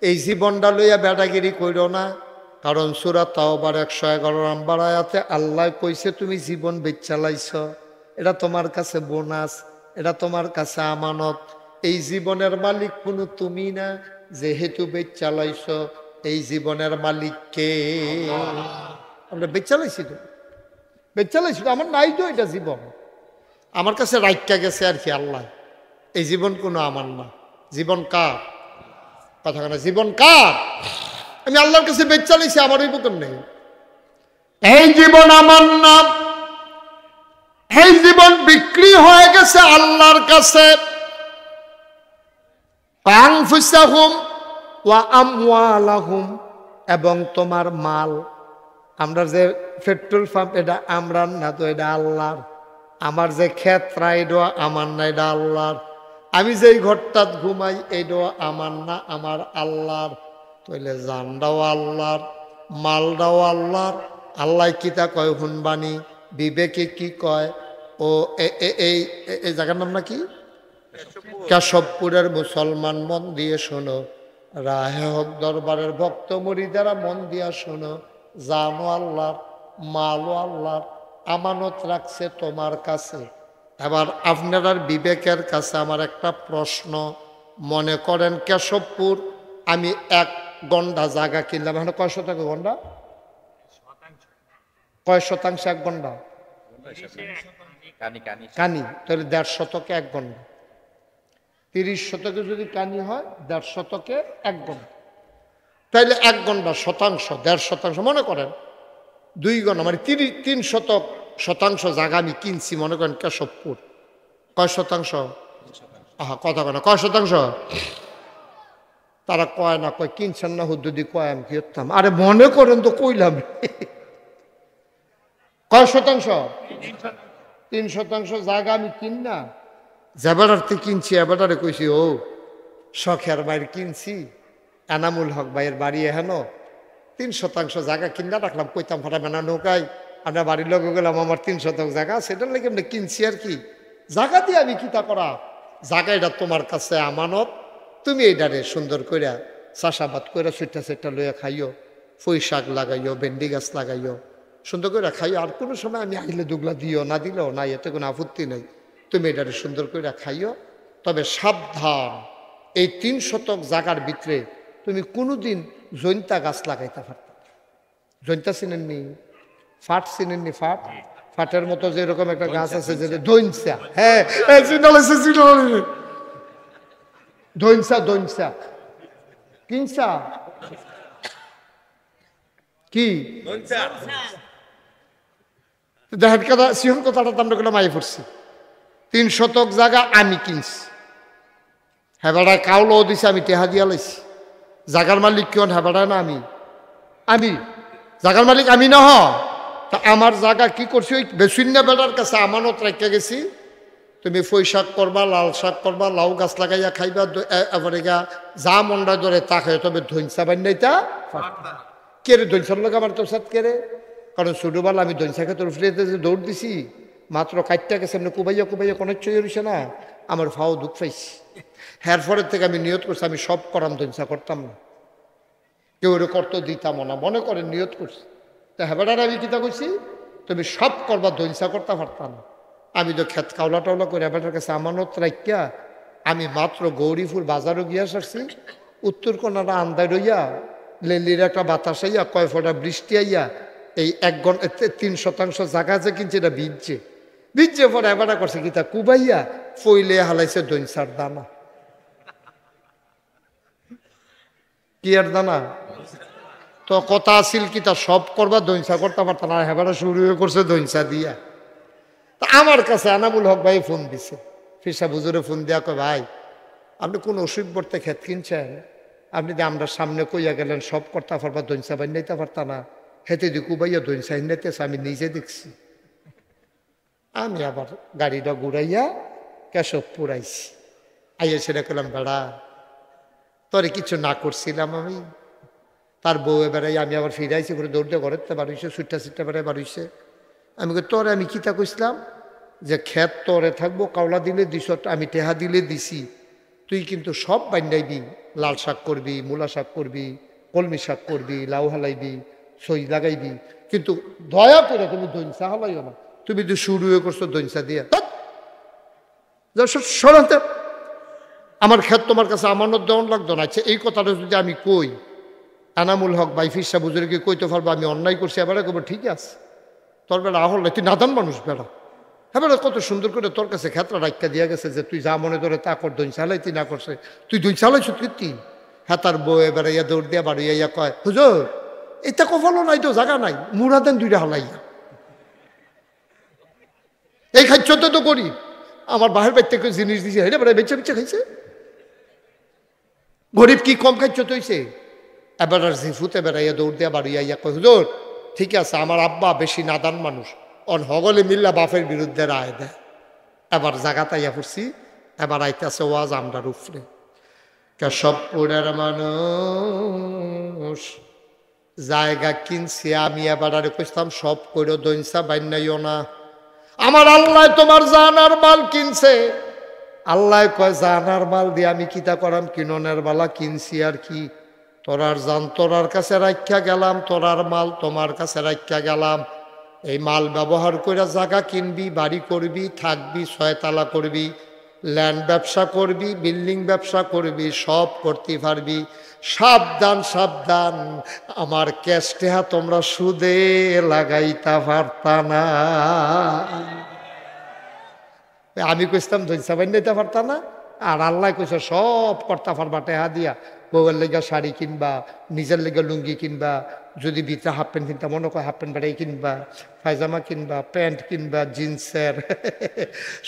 এই জীবনটা লইয়া বেটাগিরি কইর না। কারণ সূরা তাওবার 111 নম্বর আয়াতে আল্লাহ কইছে তুমি জীবন বেচালাইছ এটা তোমার কাছে বোনাস এটা তোমার কাছে আমানত। এই জীবনের মালিক কোনো তুমি না যেহেতু বেচালাইছ এই জীবনের মালিক কে আমরা বেচালাইছি তো বেচালাইছি তো আমার নাই তো এটা জীবন আমার কাছে রাইকা গেছে আর কি আল্লাহ এই জীবন কোনো আমার না জীবন কার কথা না জীবন কার আমি আল্লাহর কাছে বেচালাইছি আমার ওই বুকের নেই এই জীবন আমার না এই জীবন বিক্রি হয়ে গেছে আল্লাহর কাছে। এবং তোমার মাল আমরা যে পেট্রোল পাম্প এটা আমরা না তো এটা আল্লাহর আমার যে ক্ষেত্রা এটা আমার না এটা আল্লাহর আমি যেই ঘরটাত ঘুমাই এটা আমার না আমার আল্লাহর। তাইলে জানটাও আল্লাহর মালটাও আল্লাহর। আল্লাহ কিতা কয় হুনবানি বিবেকে কি কয় ও এই জায়গার নাম নাকি কেশবপুরের মুসলমান মন দিয়ে শোনো রাহে হক দরবারের ভক্ত মুরিদারা মন দিয়া শোনো জানো আল্লাহর মালও আল্লাহর আমানত রাখছে তোমার কাছে। এবার আপনার বিবেকের কাছে আমার একটা প্রশ্ন মনে করেন কেশবপুর আমি 1 গন্ডা জায়গা কিনলাম, এখন কয় শতাংশ গন্ডা, কয় শতাংশ 1 গন্ডা, কানি, তাহলে 1.5 শতকে 1 গন্ডা, 30 শতকে যদি কানি হয় 1.5 শতকে 1 গন্ডা, তাইলে 1 গন্ডা শতাংশ 1.5 শতাংশ, মনে করেন 2 গন্ডা মানে 3 শতাংশ জায়গা আমি কিনছি মনে করেন কেশবপুর, কয় শতাংশ, আহা কথা কয় না, কয় শতাংশ, তারা কয় না, কয় কিনছেন না হুদ্দুদি, কয় আমি কি করতাম, আরে মনে করেন তো কইলাম, কয় শতাংশ, 3 শতাংশ জায়গা আমি কিন না, জেবাডারতে কিনছি, এবারে কইছি ও শখের বাইর কিনছি, এনামুল হক ভাইয়ের বাড়ি হেন 3 শতাংশ জায়গা কিনা রাখলাম, কইতাম ফাটা মেনা নৌকায় আমরা বাড়ির লোক গেলাম, আমার 3 শতাংশ জায়গা, সেটার লেগে আমরা কিনছি আর কি, জায়গা দিয়ে আমি কিতা করা, জায়গা এটা তোমার কাছে আমানত, তুমি এইটারে সুন্দর কইরা চাষাবাদ কইরা সুইটা সেটা লইয়া খাইও, পুঁই শাক লাগাইও, ভেন্ডি গাছ লাগাইও, সুন্দর করে খাইও, আর কোনো সময় আমি আইলে দুগলা দিও, না দিলেও নাই, এতে কোনো আপত্তি নেই, তুমি এটারে সুন্দর করে খাইও, তবে সাবধান, এই 3 শতক জায়গার ভিতরে তুমি কোনোদিন জৈন্তা গাছ লাগাইতে পারত, জৈন্তা চিনেননি, ফাট চিনেননি, ফাট, ফাটের মতো যেরকম একটা গাছ আছে যেটা দৈনসা, হ্যাঁ দৈনসা, দৈনসা কিনসা কি দেখেন কথা, সিংহ কথাটা তো আমরা কোনো মাই পড়ছি, 3 শতক জায়গা আমি কিনছি, হেবাড়ায় কাউলও দিছে, আমি টেহা দিয়া লাইছি, জাগার মালিক কেউ হেবাড়ায় না, আমি জাগার মালিক আমি না, তা আমার জায়গা কি করছি, ওই বেসুন্য বেড়ার কাছে আমানত রেখে গেছি, তুমি পুঁই শাক করবা, লাল শাক করবা, লাউ গাছ লাগাইয়া খাইবা, এবারে গা যা মন্ডা ধরে তা খাই, তবে ধৈনসা বান্যাইতা কে রে, ধৈনসার লোক আমার তোর সাথ কেড়ে, কারণ ছোটবেলা আমি ধৈনসা খেতে উঠতে যে দৌড় দিছি, মাত্র কাটটা গেছে এমনি কুবাইয়া কুবাইয়া কোনো চই রইছে না, আমার ফাও দুঃখ পাইছি, হ্যার পরের থেকে আমি নিয়ত করছি আমি সব করাম, ধৈনসা করতাম না, কেউ ওরে করতে দিতাম না, মনে করে নিয়ত করছি, তা হেবাডার আমি কিতা করছি, তুমি সব করবা, ধৈনসা করতে পারতাম না, আমি তো খেত কাউলা টাউলা করে হেবাডার কাছে আমানত রাখিয়া আমি মাত্র গৌরীপুর বাজারও গিয়া সারছি, উত্তর কোনারা আন্দায় রইয়া লেলির একটা বাতাস আইয়া, কয় ফোঁটা বৃষ্টি আইয়া, এই 1 ঘন্টা 3 শতাংশ জায়গা যে কিনছে এটা ভিজছে পরে হেবাডা করছে কিতা কুবাইয়া ফইলে হালাইছে ধৈনসার দানা, কি আর দানা, তো কথা আসিল কি তা সব করবা, ধৈনসা করতে পারতাম না, হেবারা শুরু করছে ধৈনসা দিয়া, তা আমার কাছে এনামুল হক ভাই ফোন দিছে, ফিরসা বুজুরে ফোন দিয়া কয় ভাই আপনি কোন অসুখ বর্তে ক্ষেত কিনছেন, আপনি যে আমরা সামনে কইয়া গেলেন সব করতে পারবা, ধৈনসা বান্যাইতে পারতা না, হেতে দি কুবাইয়া ধৈনসা হিনাইতেছে, আমি নিজে দেখছি, আমি আবার গাড়িটা ঘুরাইয়া কেশবপুর আইছি, আইয়া সেটা করলাম বেড়া তোরে কিছু না করছিলাম আমি, তার বউ বেড়াই আমি আবার ফিরাইছি, করে দৌড়তে ঘরেতে বাড়িছে, সুট্টা সিটটা বেড়ায় বাড়িছে, আমি তোরে আমি কিতা কইছিলাম যে ক্ষেত তোরে থাকবো, কাওলা দিলে দিস, আমি টেহা দিলে দিছি, তুই কিন্তু সব বান্যাইবি, লাল শাক করবি, মূলা শাক করবি, কলমি শাক করবি, লাউ হালাইবি, সই লাগাইবি, কিন্তু দয়া করে তুমি ধৈনসা হালাইও না, তুমি তো শুরু করছো ধৈনসা দিয়া, সরাতে আমার ক্ষেত তোমার কাছে আমানত দেওয়ান লাগতো না, আচ্ছা এই কথাটা যদি আমি কই, এনামুল হক ভাই ফিরসা বুজুর্গে কইতে পারবো আমি অন্যায় করছি, এবারে কব ঠিক আছে, তোর বেলা আহল তুই নাদান মানুষ বেড়া, হ্যাঁ কত সুন্দর করে তোর কাছে ক্ষেত্রা রাখা দিয়া গেছে যে তুই যা মনে ধরে তা কর, দৈন চালাই তুই না করছে, তুই দৈন চালাইছ কীর্তি, হ্যাঁ তার বউ এবারে ইয়া দৌড় দিয়া বাড়ি ইয়া কয় হুজুর এটা কফলও নাই তো, জায়গা নাই, মুড়া দেন 2টা হালাইয়া, এই খাইতে তো করি, আমার বাহির বাইর থেকে জিনিস দিছে, হ্যাঁ বেড়া বেচে বেচে খাইছে, গরিব কি কম খাইতে হইছে, এবার আর জিফুতে বেড়াইয়া দৌড় দিয়া বাড়ি ইয়া কয় হুজুর ঠিক আছে, আমার আব্বা বেশি নাদান মানুষ, অন হগলে মিল্লা বাপের বিরুদ্ধে রায় দেয়, এবার জায়গাতে ইয়া পড়ছি, এবার আইতেছে ওয়াজ আমরার উপরে, কেশবপুরের মানুষ জায়গা কিনছি, আমি এবার আরে কইতাম সব কইরো দৈনসা বান্যাইও না, আমার আল্লাহ তোমার জানার মাল কিনছে, আল্লাহ কয় জানার মাল দিয়ে আমি কিতা করাম, কিননের বালা কিনছি আর কি, তোরার জান তোরার কাছে রাখিয়া গেলাম, তোরার মাল তোমার কাছে রাখিয়া গেলাম, এই মাল ব্যবহার করে জায়গা কিনবি, বাড়ি করবি, থাকবি, 6 তালা করবি, ল্যান্ড ব্যবসা করবি, বিল্ডিং ব্যবসা করবি, সব করতে পারবি। সাবধান সাবধান, আমার ক্যাশ টেহা তোমরা সুদে লাগাইতে পারতা না। আমি কইতাম ধৈর্য বাই নিতে পারতা না, আর আল্লাহ কইছে সব করতে পারবা টেহা দিয়া। বউয়ের লেগে শাড়ি কিনবা, নিজের লেগে লুঙ্গি কিনবা, যদি ভিতরে হাফ প্যান্ট কিনতা মনে করে হাফ প্যান্ট বাড়াই কিনবা, পায়জামা কিনবা, প্যান্ট কিনবা জিন্সের,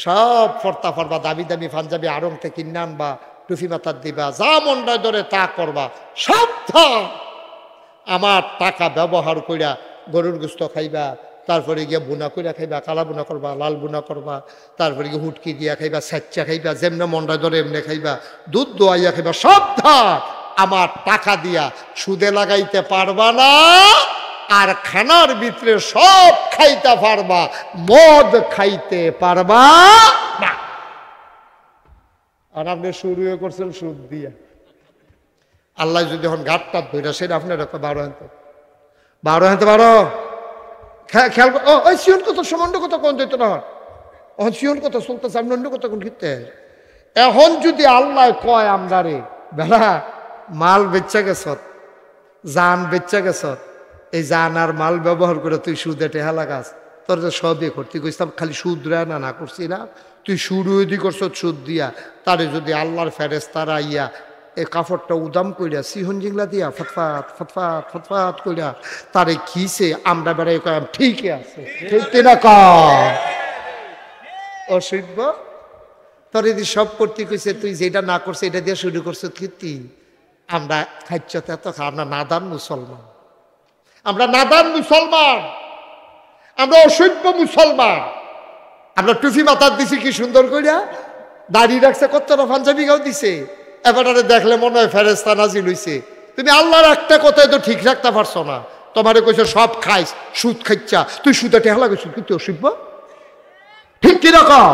সব পড়তা পারবা। দামি দামি পাঞ্জাবি আড়ংতে কিনে আনবা, টুপি মাথার দিবা, যা মনটায় ধরে তা করবা। সাবধান, আমার টাকা ব্যবহার কইরা গরুর গোস্ত খাইবা, তারপরে গিয়ে বুনা কইরা খাইবা, কালা বুনা করবা, লাল বুনা করবা, তারপরে গিয়ে হুটকি দিয়া খাইবা, স্যাচ্চা খাইবা, যেমনে মনটায় ধরে এমনি খাইবা, দুধ দোয়াইয়া খাইবা। সাবধান, আমার টাকা দিয়া সুদে লাগাইতে পারবা না, আর খানার ভিতরে সব খাইতে পারবা, মদ খাইতে পারবা না। আর আপনি শুরু করছেন সুদ দিয়া। আল্লাহ যদি এখন ঘাটটা ধরে সেটা আপনার 12 খেয়াল ওই সিয়ন কত সমান্য কত কোন দিত না, এখন সিয়ন কত চলতেছে, আপনি অন্য কত কোন কিনতে। এখন যদি আল্লাহ কয় আমরা রে বেড়া মাল বেচা গেছ, জান বেচা গেছ, এই জান আর মাল ব্যবহার করে তুই সুদে টেহা লাগাস, তোর যে সবই করতে কইতাম খালি সুদ রে না করছি না, তুই শুরু দি করছ সুদ দিয়া। তারে যদি আল্লাহর ফেরেশতারা আইয়া এই কাপড়টা উদাম কইরা সিহন জিংলা দিয়া ফটফাট ফটফাট ফটফাট কইরা তারে খিসে আমরা বেড়াই কয়াম ঠিকই আছে, ঠিক না অসভ্য। তোর যদি সব করতে কইছে, তুই যেটা না করছে এটা দিয়ে শুরু করছো কীর্তি। আমরা খাইতে এত আমরা নাদান মুসলমান, আমরা নাদান মুসলমান, আমরা অসভ্য মুসলমান। আমরা টুপি মাথার দিছি কি সুন্দর কইরা, দাঁড়িয়ে রাখছে, কতটা পাঞ্জাবি গাও দিছে, এবারে দেখলে মনে হয় ফেরেশতা নাজিল হইছে। তুমি আল্লাহর একটা কথাই তো ঠিক রাখতে পারছো না। তোমারে কইছে সব খাইস, সুদ খাইছা, তুই সুদে টেহা লাগাইছ, কিন্তু অসভ্য, ঠিক কি রকম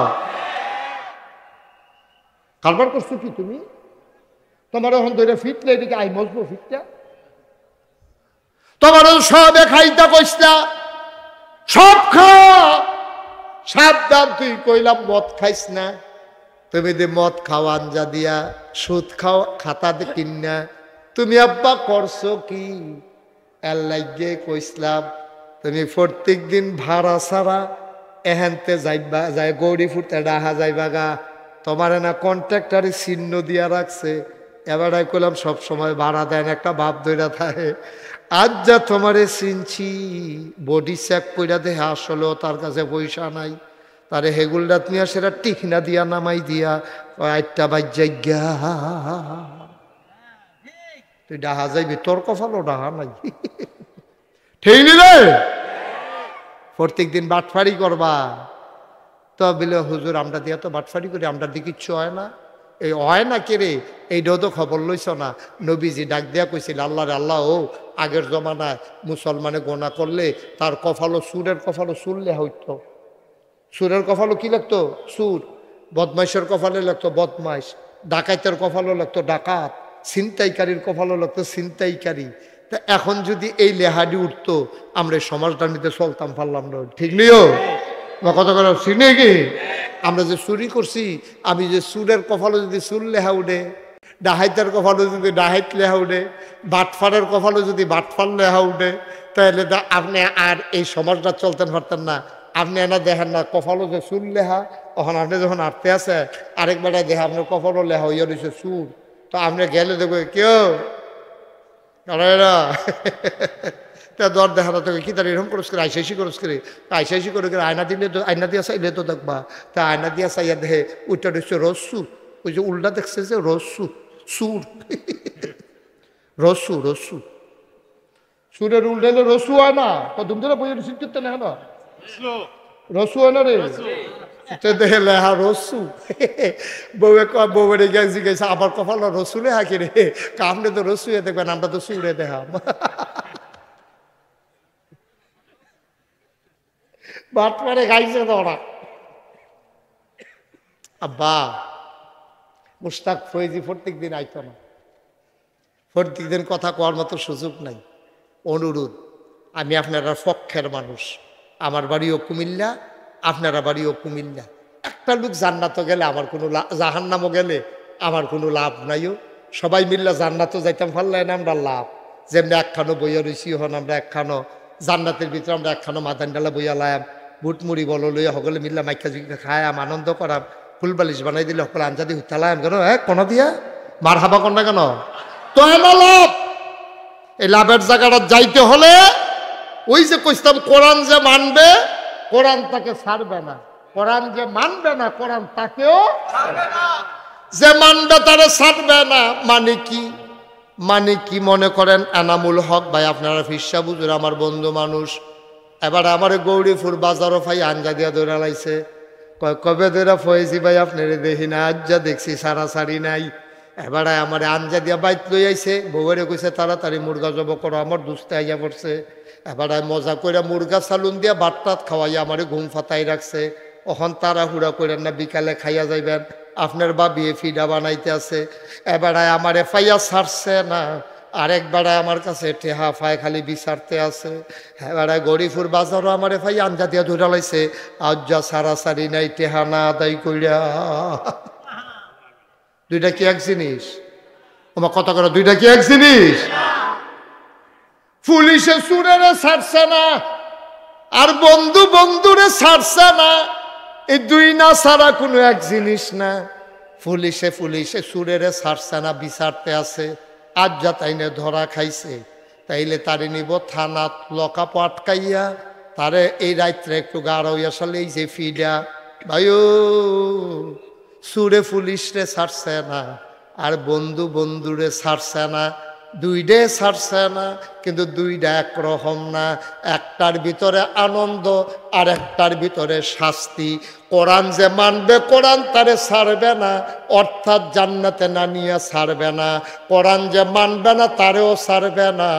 কারবার করছো কি তুমি? তোমার এখন ধরে ফিটলে এদিকে আই মজবো ফিটটা, তোমার সবে খাইতা কইস না, সব খা। সাবধান, তুই কইলাম মদ খাইস না, তুমি যে মদ খাও আঞ্জা দিয়া, সুদ খাও খাতা কিনা, তুমি আব্বা করছো কি? এর লাগে কইসলাম তুমি প্রত্যেক দিন ভাড়া ছাড়া এহেনতে যাইবা, যাই গৌরী ফুটতে ডাহা যাইবা গা। তোমার না কন্ট্রাক্টারে চিহ্ন দিয়া রাখছে, এবারে কইলাম সব সময় ভাড়া দেন, একটা বাপ দইরা থাকে। আজ যা তোমারে চিনছি, বডি চেক কইরা দেহে আসলেও তার কাছে পয়সা নাই, তারে হেগুলডাত নিয়ে সেটা টিকনা দিয়া নামাই দিয়া আটটা বাজ্যা তুই ডাহা যাইবি, তোর কপালও ডাহা নাই, ঠিক নিলে প্রত্যেক দিন বাটফারি করবা। তো বলে হুজুর আমরা দিয়া তো বাটফারি করি, আমরা দিকে কিচ্ছু হয় না। এই হয় না কে রে, এইটাও তো খবর লইছ না। নবীজি ডাক দিয়া কইছিল, আল্লাহ রে আল্লাহ, ও আগের জমানায় মুসলমানে গোনা করলে তার কপালও সুরের কপালও সুরলে হইতো, সুরের কপালও কি লাগতো সুর, বদমাইশের কপালে লাগতো বদমাইশ, ডাকাইতের কপালও লাগতো ডাকাত, ছিনতাইকারীর কপালও লাগতো ছিনতাইকারী। তা এখন যদি এই লেহাডি উঠতো, আমরা সমাজটা নিতে চলতাম পারলাম না, ঠিক নিও বা কত করে চিনে কি? আমরা যে চুরি করছি, আমি যে সুরের কপালও যদি সুর লেহা উঠে, ডাহাইতের কপালও যদি ডাহাইত লেহা উঠে, বাটফারের কপালও যদি বাটফার লেহা উঠে, তাহলে আপনি আর এই সমাজটা চলতেন পারতেন না। আপনি এনা দেখেন না কপালও যে সুর লেহা, তখন আপনি যখন আটতে আছে আরেকবার দেখে আপনার কপালও লেহা হইয়া রয়েছে সুর, তো আপনি গেলে দেখবে কেউ তা দর দেখা না তোকে কি তার এরকম করস করে আইসাইসি করস করে আইসাইসি করে আয়না দিলে তো, আয়না দিয়া চাইলে তো দেখবা, তা আয়না দিয়া চাইয়া দেখে ওইটা দেখছে রস্সু, ওই যে উল্টা দেখছে যে রস্সু সুর, রস্সু রস্সু সুরের উল্টাইলে রসু হয় না, তুমি তো বই রিসিভ করতে না না রসু হয় না রে, দেখে লেহা রসু। বউয়ে বউরে গেছি গেছে আমার কপাল রসুলে হাকি রে, আপনি তো রসুয়ে দেখবেন, আমরা তো সুরে দেখাম। বাট মারে গাইছে তো ওরা। আব্বা মুশতাক ফৈজি প্রত্যেক দিন আইতো না, প্রত্যেক দিন কথা কোয়ার মতো সুযোগ নাই। অনুরোধ, আমি আপনারা পক্ষের মানুষ, আমার বাড়িও কুমিল্লা, আপনারা বাড়িও কুমিল্লা, একটা লোক জান্নাতও গেলে আমার কোনো জাহান্নামও গেলে আমার কোনো লাভ নাইও। সবাই মিললে জান্নাতও যাইতাম পারলে না আমরা লাভ। যেমনি একখানো বইয়া রইছি হন আমরা একখানো জান্নাতের ভিতরে আমরা একখানো মাদান ডালা বইয়া লাম বুটমুড়ি বলো লইয়া সকলে মিললে মাইকা জুইকা খায়াম আনন্দ করাম ফুলবালিশ বানাই দিলে সকলে আঞ্জাদি হুতালাম কেন কোনো দিয়া মার হাবা কর না কেন তো এনা লাভ। এই লাভের জায়গাটা যাইতে হলে ওই যে কইতাম কোরআন যে মানবে কোরআন তাকে ছাড়বে না, কোরআন যে মানবে না কোরআন তাকেও ছাড়বে না, যে মানবে তারে ছাড়বে না। মানে কি মনে করেন এনামুল হক ভাই আপনারা ফিরসা বুঝুর আমার বন্ধু মানুষ এবার আমার গৌরীপুর বাজারও ভাই আঞ্জা দিয়া দৌড়া লাইছে কবে দৌড়া ফয়েছি ভাই আপনারে দেখি না আজ যা দেখছি সারাসারি নাই। এবারে আমার আঞ্জা দিয়া বাইত লই আইছে বউরে কইছে তাড়াতাড়ি মুরগা জব করো আমার দুস্তে আইয়া পড়ছে। এবারে মজা করে মুরগা সালুন দিয়া বাটটাত খাওয়াইয়া আমারে ঘুম ফাতাই রাখছে। ওখান তাড়াহুড়া করেন না বিকালে খাইয়া যাইবেন আপনার বাবিয়ে ফিডা বানাইতে আছে। এবারে আমার ফাইয়া ছাড়ছে না আরেকবারে আমার কাছে টেহা ফায় খালি বিচারতে আছে। এবারে গরিপুর বাজারও আমার ফাই আঞ্জা দিয়া ধরে লাইছে আজ যা সারাসারি নাই টেহা না আদায় কইরা। দুইটা কি এক জিনিস? আমার কথা করে দুইটা কি এক জিনিস? পুলিশে চুরেরে ছাড়ছে না আর বন্ধুরে ছাড়ছে না, এই দুই না ছাড়া কোনো এক জিনিস না। পুলিশে চুরেরে ছাড়ছে না বিচারতে আছে। আজ যা তাইনে ধরা খাইছে তাইলে তারে নিব থানাত লকাপ আটকাইয়া তারে এই রাত্রে একটু গাঢ় হইয়া সালে এই যে ফিডা ভাইও সুরে পুলিশরে ছাড়ছে না আর বন্ধুরে ছাড়ছে না, দুইডে ছাড়ছে না কিন্তু দুইটা একরকম না। একটার ভিতরে আনন্দ আর একটার ভিতরে শাস্তি। কোরআন যে মানবে কোরআন তারে ছাড়বে না অর্থাৎ জান্নাতে না নিয়ে ছাড়বে না, কোরআন যে মানবে না তারেও ছাড়বে না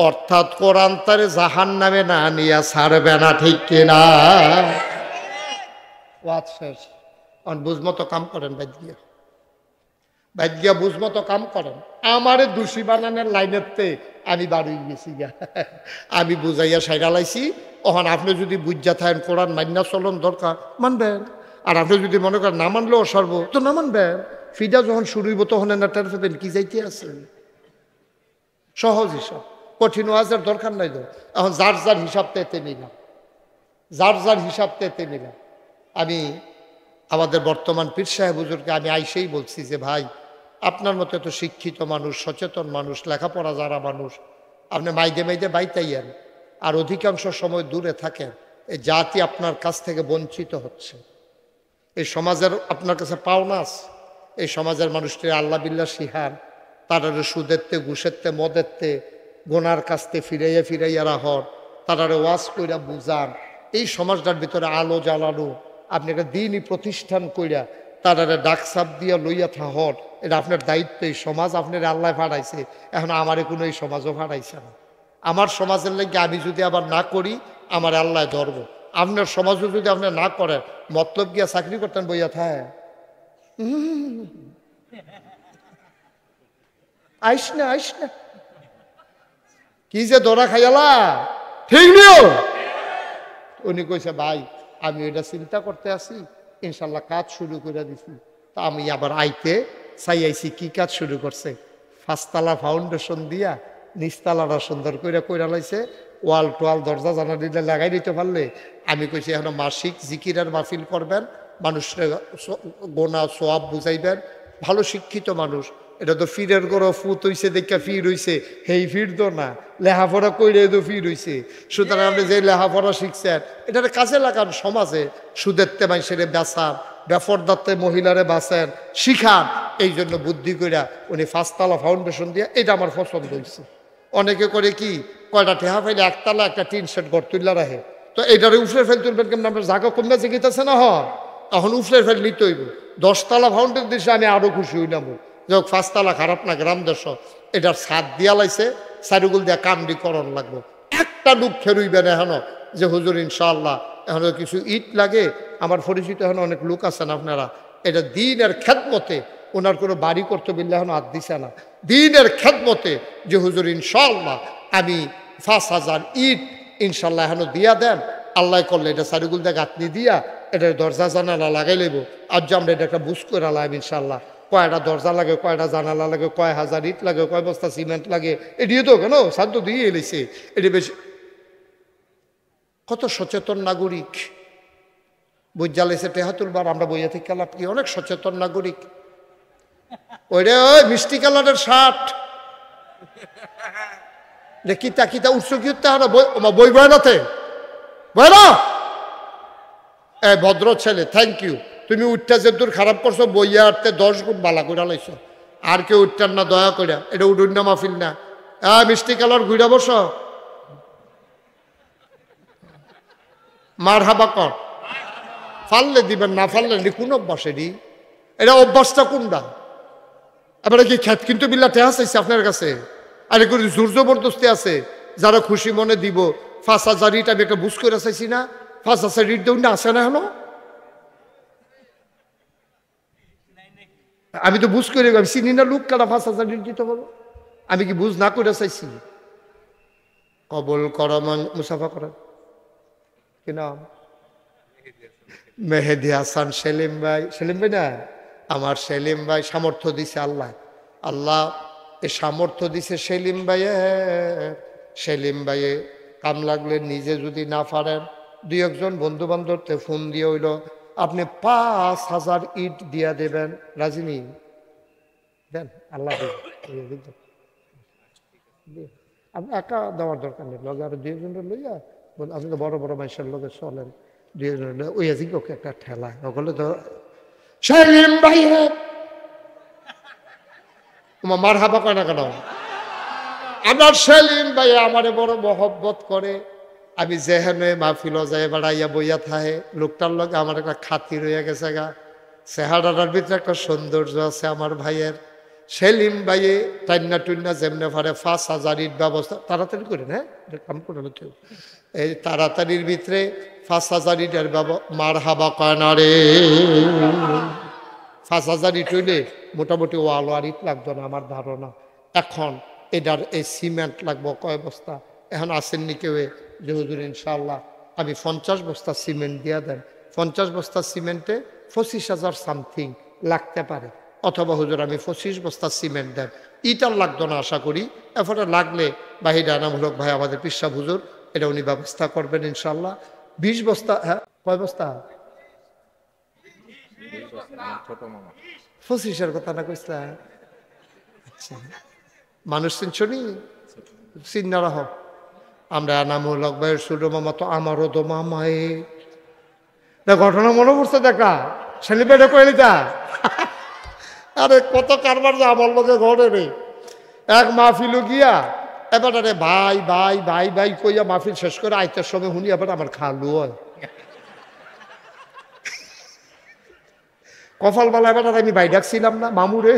অর্থাৎ কোরআন তারে জাহান্নামে না নিয়ে ছাড়বে না। ঠিক কিনা? ওয়াজ শেষ। বুঝমতো কাম করেন বাইদিয়া বুঝমতো কাম করেন। আমারে দোষী বানানোর লাইনেতে আমি বাড়ি গেছি গা, আমি বুঝাইয়া সাইরা লাইছি। ওখান আপনি যদি বুঝা থাকেন কোরআন মান্না চলন দরকার মানবেন, আর আপনি যদি মনে করেন না মানলেও সর্ব তো না মানবেন। ফিডা যখন শুরু হইব তখন না টের পাবেন কি যাইতে আছে। সহজ হিসাব, কঠিন ওয়াজের দরকার নাই তো। এখন যার হিসাব তেতে নিলাম, যার হিসাব তেতে নিলাম। আমি আমাদের বর্তমান পীর সাহেব হুজুরকে আমি আইসেই বলছি যে ভাই আপনার মতো এত শিক্ষিত মানুষ, সচেতন মানুষ, লেখাপড়া যারা মানুষ, আপনি মাইদে বাইতাইয়েন আর অধিকাংশ সময় দূরে থাকেন। এই জাতি আপনার কাছ থেকে বঞ্চিত হচ্ছে। এই সমাজের আপনার কাছে পাওনা আছে। এই সমাজের মানুষটি আল্লাহ বিল্লাহ শিহান, তারা সুদেরতে ঘুষেরতে মদেরতে গোনার কাছতে ফিরাইয়া রাহর, তারা ওয়াজ কইরা বুঝান। এই সমাজটার ভিতরে আলো জ্বালানো, আপনি একটা দিনই প্রতিষ্ঠান কইরা তারা ডাকসাপ দিয়া লইয়া থাহর, এটা আপনার দায়িত্ব। এই সমাজ আপনার আল্লাহ ফাড়াইছে, এখন আমারে কোনো এই সমাজও ফাড়াইছে না। আমার সমাজের লাগে আমি যদি আবার না করি আমার আল্লাহ ধরব। আপনার সমাজও যদি আপনি না করেন মতলব গিয়া চাকরি করতেন বইয়া থাকে আইস না কি যে দৌড়া খাইয়ালা ঠিক নিও। উনি কইছে ভাই আমি এটা চিন্তা করতে আসি, ইনশাল্লাহ কাজ শুরু করে দিছি। তা আমি আবার আইতে চাইছি কি কাজ শুরু করছে, 5 তলা ফাউন্ডেশন দিয়া নিচতলাটা সুন্দর কইরা লাইছে। ওয়াল টোয়াল দরজা জানা দিলে লাগাই দিতে পারলে আমি কইছি এখন মাসিক জিকিরের মাহফিল করবেন, মানুষের গোনা সোয়াব বুঝাইবেন। ভালো শিক্ষিত মানুষ, এটা তো ফিরের গড় ফুত হইছে দেখা ফির হইছে, হেই ফির তো না, লেখাপড়া কইরে তো ফির হইছে। সুতরাং আপনি যে লেখাপড়া শিখছেন এটার কাজে লাগান। সমাজে সুদেরতে মানুষের বেচান, বেফরদাতে মহিলারে বাঁচেন, শিখান। এই জন্য বুদ্ধি কইরা উনি 5 তলা ফাউন্ডেশন দিয়ে, এটা আমার পছন্দ হয়েছে। অনেকে করে কি কয়টা ঠেহা পাইলে 1 তলা একটা টিন সেট ঘর তুললা রাখে, তো এইটারে উফরে ফেল তুলবেন কেমন? আপনার জায়গা কমে জিগিতেছে না, এখন উফরে ফেল নিতে হইব। 10 তলা ফাউন্ডেশন দিয়েছে, আমি আরো খুশি হইলাম। যাই হোক 5 তলা খারাপ না, গ্রাম দেশ এটার ছাদ দিয়া লাইছে, চারিগুল দিয়া কামড়িকরণ লাগবো। একটা লোক খেরুইবেন এখন যে হুজুর ইনশাআল্লাহ এখন কিছু ইট লাগে। আমার পরিচিত এখন অনেক লোক আছেন আপনারা, এটা দিনের খেদমতে, ওনার কোনো বাড়ি করতে বললে এখন হাত দিছে না। দিনের খেদমতে যে হুজুর ইনশাআল্লাহ আমি 5000 ইট ইনশাল্লাহ এখনো দিয়া দেন, আল্লাহ করলে এটা চারিগুল দিয়ে গাঁথনি দিয়া এটা দরজা জানালা লাগাই লইব, আজ যে আমরা এটা একটা বুঝ করে আলাম ইনশাল্লাহ। কয়টা দরজা লাগে, কয়টা জানালা লাগে, কয় হাজার ইট লাগে, কয় বস্তা সিমেন্ট লাগে, এটিও তো কেন সাধ্য দিয়ে এলেছে। এটি বেশি কত সচেতন নাগরিক বই জ্বালেছে টেহাতুলবার, আমরা বইয়া থেকে লাভ কি অনেক সচেতন নাগরিক। ওই রে ওই মিষ্টি কালারের শার্ট কিতা কিতা উৎস কি বই বয়নাতে বয় না। এ ভদ্র ছেলে, থ্যাংক ইউ, তুমি উঠটা যে দূর খারাপ করছো, বইয়া আটতে 10 গুণ বালা করে লাইছো। আর কেউ উঠটার না, দয়া করে, এটা উঠুন না মাহফিল না। মিষ্টি কালার ঘুরা বসো, মার হাবা কর, ফাললে দিবেন, না ফাললে কোন অভ্যাস এটি? এটা অভ্যাসটা কোনটা? এবারে কি খ্যাত কিন্তু বিল্লাটে আছে আপনার কাছে? আর এগুলো জোর জবরদস্তি আছে, যারা খুশি মনে দিব। 5,000 ইট আমি একটা বুঝ করে চাইছি না, 5,000 ইট দেউন না, আসে না হলো। আমি তো বুঝ করে, আমি চিনি না লোক কারা 5,000 ইট দিতে পারবো। আমি কি বুঝ না করে চাইছি? কবল কর মুসাফা করেন কি নাম? মেহেদি হাসান সেলিম ভাই। সেলিম ভাই না, আমার সেলিম ভাই সামর্থ্য দিছে আল্লাহ। আল্লাহ এ সামর্থ্য দিছে সেলিম ভাইয়ে। সেলিম ভাইয়ে কাম লাগলে নিজে যদি না পারেন, 2-1 বন্ধু বান্ধবতে ফোন দিয়ে হইল আপনি 5,000 ইট দিয়া দেবেন, রাজিনী দেন, আল্লাহ আপনি একা দেওয়ার দরকার নেই, লগে আরো 2-1 লইয়া, আপনি তো বড় বড় মানুষের লোকে চলেন, 2-1 ওই আজিকে ওকে একটা ঠেলা ওগুলো তো সেলিম ভাই তোমার মার হাবা কয় না কেন? আমার সেলিম ভাই আমারে বড় মহব্বত করে। আমি যেহেনে মাহফিল যায় বেড়াইয়া বইয়া থাহে, লোকটার লগে আমার একটা খাতির হয়ে গেছে গা। চেহারাটার ভিতরে একটা সৌন্দর্য আছে আমার ভাইয়ের। সেলিম ভাইয়ে টাইনা টুন্না যেমনে পারে 5,000 ইট ব্যবস্থা তাড়াতাড়ি করে না, কাম করে না কেউ। এই তাড়াতাড়ির ভিতরে 5,000 ইটের মার হাবা কয় না রে। 5,000 ইট হইলে মোটামুটি ওয়াল আর ইট লাগতো না আমার ধারণা। এখন এটার এই সিমেন্ট লাগবো কয় বস্তা? এখন আসেননি কেউ যে হুজুর ইনশাআল্লাহ আমি 50 বস্তা সিমেন্ট দিয়া দেন। 50 বস্তা সিমেন্টে 25,000 সামথিং লাগতে পারে, অথবা হুজুর আমি 25 বস্তা সিমেন্ট দেন। ইটার লাগতো না আশা করি। এরপরে লাগলে বাহিরে আনামূলক ভাই আমাদের পিসাব হুজুর এটা উনি ব্যবস্থা করবেন ইনশাআল্লাহ। 20 বস্তা, হ্যাঁ কয় বস্তা? 25-এর কথা না কইসলা? আচ্ছা, মানুষ চিনছনি, চিন্না রাহ। আমরা আনামূলক ভাইয়ের ছোট মামা তো আমারও তো মামায়ে না, ঘটনা মনে পড়ছে দেখা ছেলেপেটে কইলিতা। আরে কত কারবার যে আমার লোকে ঘটে রে। এক মাহফিলও গিয়া এবার আরে ভাই ভাই ভাই ভাই কইয়া মাহফিল শেষ করে আইতার সময় শুনি এবার আমার খালু হয় কপাল বালা। এবার আমি বাই ডাকছিলাম না মামুরে,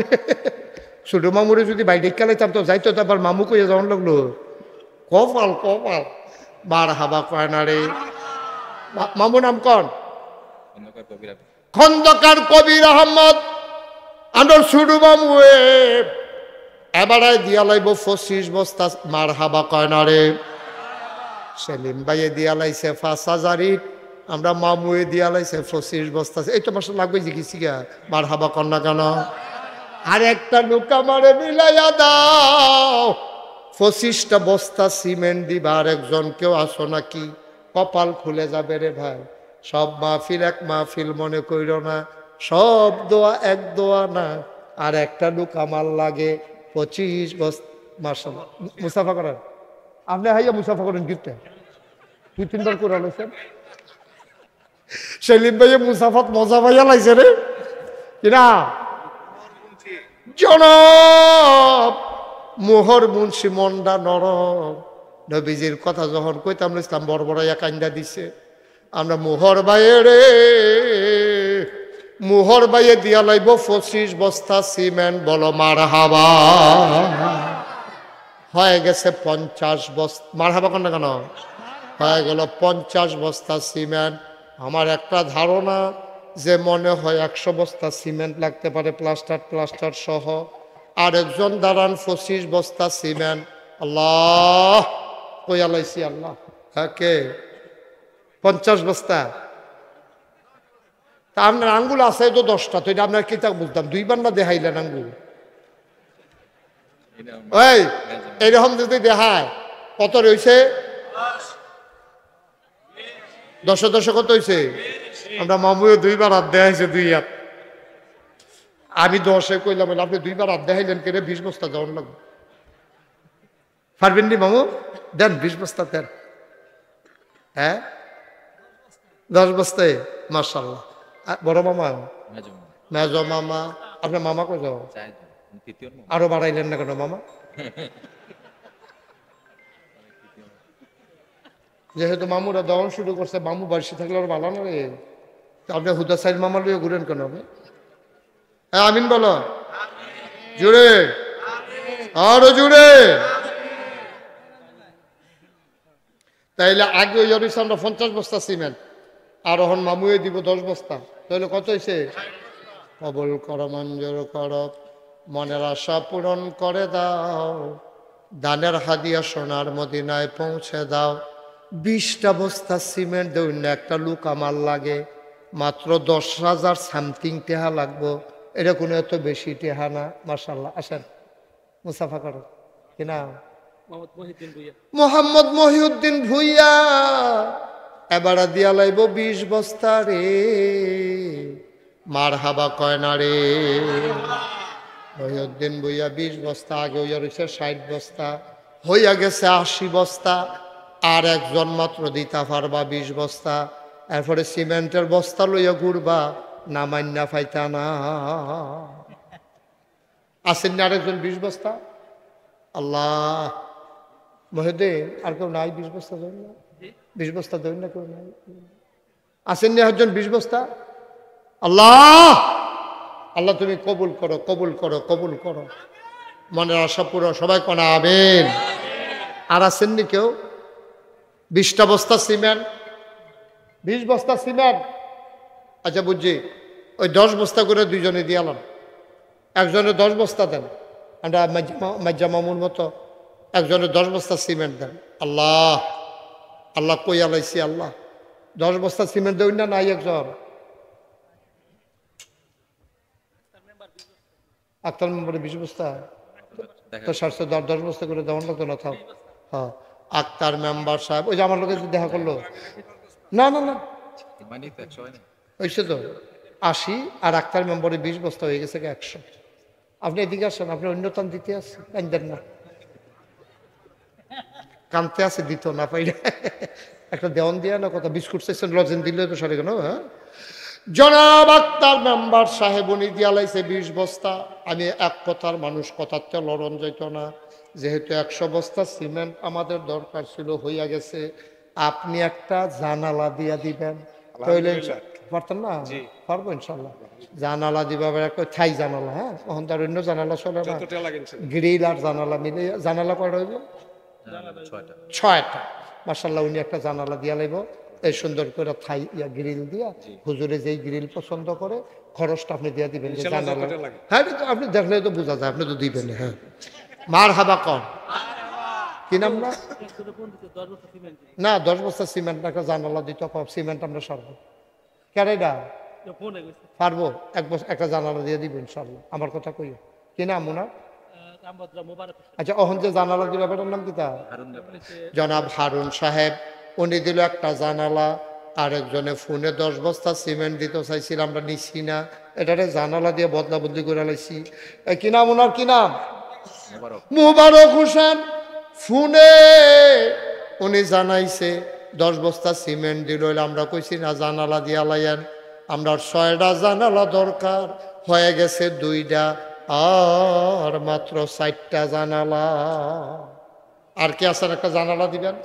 ছোট মামুরে যদি বাই ডাক কালাইতাম তো যাইতো, তারপর মামু কইয়া যাওয়ার লাগলো। কপাল কপাল বার হাবা কয় না রে। মামু নাম কন? খন্দকার কবির আহমদ। আন্দর ছোট মামু এবার দিয়া লাইব 25 বস্তা, মার হাবা কয় না রে। সেলিম ভাইয়ে দিয়া লাইছে 5,000 ইট, আমরা মামুয়ে দিয়া লাইছে 25 বস্তা। এই তো মাসে লাগবে জিজ্ঞেসি গা, মার হাবা কর না কেন? আর একটা লোক আমারে মিলাইয়া দাও, 25টা বস্তা সিমেন্ট দিবা। আর একজন কেউ আসো নাকি? কপাল খুলে যাবে রে ভাই। সব মাহফিল এক মাহফিল মনে কইর না, সব দোয়া এক দোয়া না। আর একটা লোক আমার লাগে 25 বস্তা। মাশাআল্লাহ, মুসাফা করেন আপনি, হাইয়া মুসাফা করেন কিনতে 2-3 বার করে লাইছেন। সেলিম ভাইয়া মুসাফাত মজা ভাইয়া লাইছে রে কিনা। জনাব মোহর মুন্সি মন্ডা নরম, নবীজির কথা যখন কইতাম ইসলাম বড়বড়াইয়া কান্দা দিছে। আমরা মোহর বাইয়ে রে, মোহর বাইয়ে দিয়া লাইব 25 বস্তা সিমেন্ট। বলো মার হাবা। হয়ে গেছে 50 বস্তা, মার হাবা কেন কেন? হয়ে গেল 50 বস্তা সিমেন্ট। আমার একটা ধারণা যে মনে হয় 100 বস্তা সিমেন্ট লাগতে পারে, প্লাস্টার সহ। আর একজন দাঁড়ান 25 বস্তা সিমেন্ট। আল্লাহ কইয়া লাইছি আল্লাহ। হ্যাঁ কে? 50 বস্তা তা আপনার আঙ্গুল আছে তো 10টা, তো এটা আপনার কিতাব বুঝতাম, 2বার না দেখাইলেন আঙ্গুল? ওই এইরকম যদি দেখায় কত রয়েছে? 10 কত হয়েছে? আমরা মামুও 2বার হাত দেখাইছে, 2 হাত। আমি 10-এ কইলাম, আপনি 2বার হাত দেখাইলেন কেন? 20 বস্তা যাওয়ার লাগবে। পারবেন নি মামু? দেন 20 বস্তা দেন। হ্যাঁ 10 বস্তায় মাশাআল্লাহ। বড় মামা, মেজ মামা, আপনার মামা কই যাও? আরো বাড়াইলেন না কেন মামা? যেহেতু মামুরা দহন শুরু করছে, মামু বাড়ি থাকলে আর ভালো না রে। আপনি হুদা সাইড মামা লিয়ে ঘুরেন কেন আপনি? হ্যাঁ আমিন বলো জুড়ে, আরো জুড়ে। তাইলে আগে ওই আমরা 50 বস্তা সিমেন্ট, আর এখন মামুয়ে দিব 10 বস্তা, তাহলে কত হয়েছে? কবুল করো, মঞ্জুর করো, মনের আশা পূরণ করে দাও, দানের হাদিয়া সোনার মদিনায় পৌঁছে দাও। 20টা বস্তা সিমেন্ট দেউন না, একটা লুক আমার লাগে মাত্র 10,000 সামথিং টেহা লাগবো। এটা কোনো এত বেশি টেহা না। মাশাআল্লাহ, আসেন মুসাফা করো। কিনা মোহাম্মদ মহিউদ্দিন ভুইয়া এবার দিয়া লাইব 20 বস্তা রে। মার হাবা কয় না রে। মহিউদ্দিন ভুইয়া 20 বস্তা, আগে হইয়া রয়েছে 60 বস্তা, হইয়া গেছে 80 বস্তা। আর একজন মাত্র দিতা পারবা 20 বস্তা। এরপরে সিমেন্টের বস্তা লইয়া ঘুরবা, না মান্না ফাইতা না। আসেন না আরেকজন 20 বস্তা? আল্লাহ মহিউদ্দিন, আর কেউ নাই 20 বস্তা দেন না? 20 বস্তা দেন না কেউ নাই? আসেন না একজন 20 বস্তা? আল্লাহ আল্লাহ তুমি কবুল করো, কবুল করো, কবুল করো, মনের আশা পুরো। সবাই কোনা আমিন। আর আসেননি কেউ? 20টা বস্তা সিমেন্ট, 20 বস্তা সিমেন্ট। আচ্ছা বুঝছি, ওই 10 বস্তা করে দুইজনে দিয়ালাম, একজনে 10 বস্তা দেন। আমরা মাজ্জা মামুর মতো একজনে 10 বস্তা সিমেন্ট দেন। আল্লাহ আল্লাহ কই আলাইছি, আল্লাহ 10 বস্তা সিমেন্ট দেউন না? নাই একজন? আক্তার মেম্বারে 20 বস্তা তো 710 বস্তা করে দেওয়ার লাগতো না? থাও। হ্যাঁ আক্তার মেম্বার সাহেব ওই যে আমার লোকের দেখা করলো, না না না হয়েছে তো 80, আর আক্তার মেম্বারে 20 বস্তা হয়ে গেছে 100। আপনি এদিকে আসেন, আপনি অন্যতম দিতে আসেন, দেন না, কানতে আছে দিত না পাইলে একটা দেওয়ান দিয়া না, কথা বিস্কুট চাইছেন, লজেন দিলে তো সারে কেন। হ্যাঁ জনাব আক্তার মেম্বার সাহেব উনি দিয়া লাইছে 20 বস্তা। আমি এক কথার মানুষ, কথাতে লড়ন যাইত না। যেহেতু 100 বস্তা সিমেন্ট আমাদের দরকার ছিল, হইয়া গেছে। আপনি একটা জানালা দিয়া দিবেন, তাইলে পারতেন না? পারবো ইনশাল্লাহ। জানালা দিবা, একটা ছাই জানালা। হ্যাঁ তখন তার অন্য জানালা চলে না, গ্রিল আর জানালা মিলে জানালা কয়টা হইব? 6টা। মাশাআল্লাহ উনি একটা জানালা দিয়া লাইব, এই সুন্দর করে থাই ইয়া গ্রিল দিয়া। হুজুরে যেই গ্রিল পছন্দ করে খরচটা আপনি দিয়া দিবেন। হ্যাঁ আপনি দেখলে তো বোঝা যায়, আপনি তো দিবেন। হ্যাঁ মার হাবা কন। কি নাম? না 10 বস্তা সিমেন্ট না, একটা জানালা দিতে সিমেন্ট আমরা সারবো। কেন পারবো? একটা জানালা দিয়ে দিব ইনশাল্লাহ। আমার কথা কই, কি নাম ওনার? আচ্ছা অহন যে জানালা দিল ব্যাপারটার নাম কি? তা জনাব হারুন সাহেব, উনি দিল একটা জানালা। আরেকজনে ফোনে 10 বস্তা সিমেন্ট দিতে চাইছিল, আমরা নিচ্ছি না, এটারে জানালা দিয়ে বদলা বদলি করে লাইছি। কি নাম ওনার? কি নাম? মুবারক হোসেন। ফোনে উনি জানাইছে 10 বস্তা সিমেন্ট দিল, আমরা কইছি না জানালা দিয়া লাইয়েন, আমরা 6টা জানালা দরকার, হয়ে গেছে 2টা, আর মাত্র 4টা জানালা। আর কি আছেন? একটা জানালা দিবেন,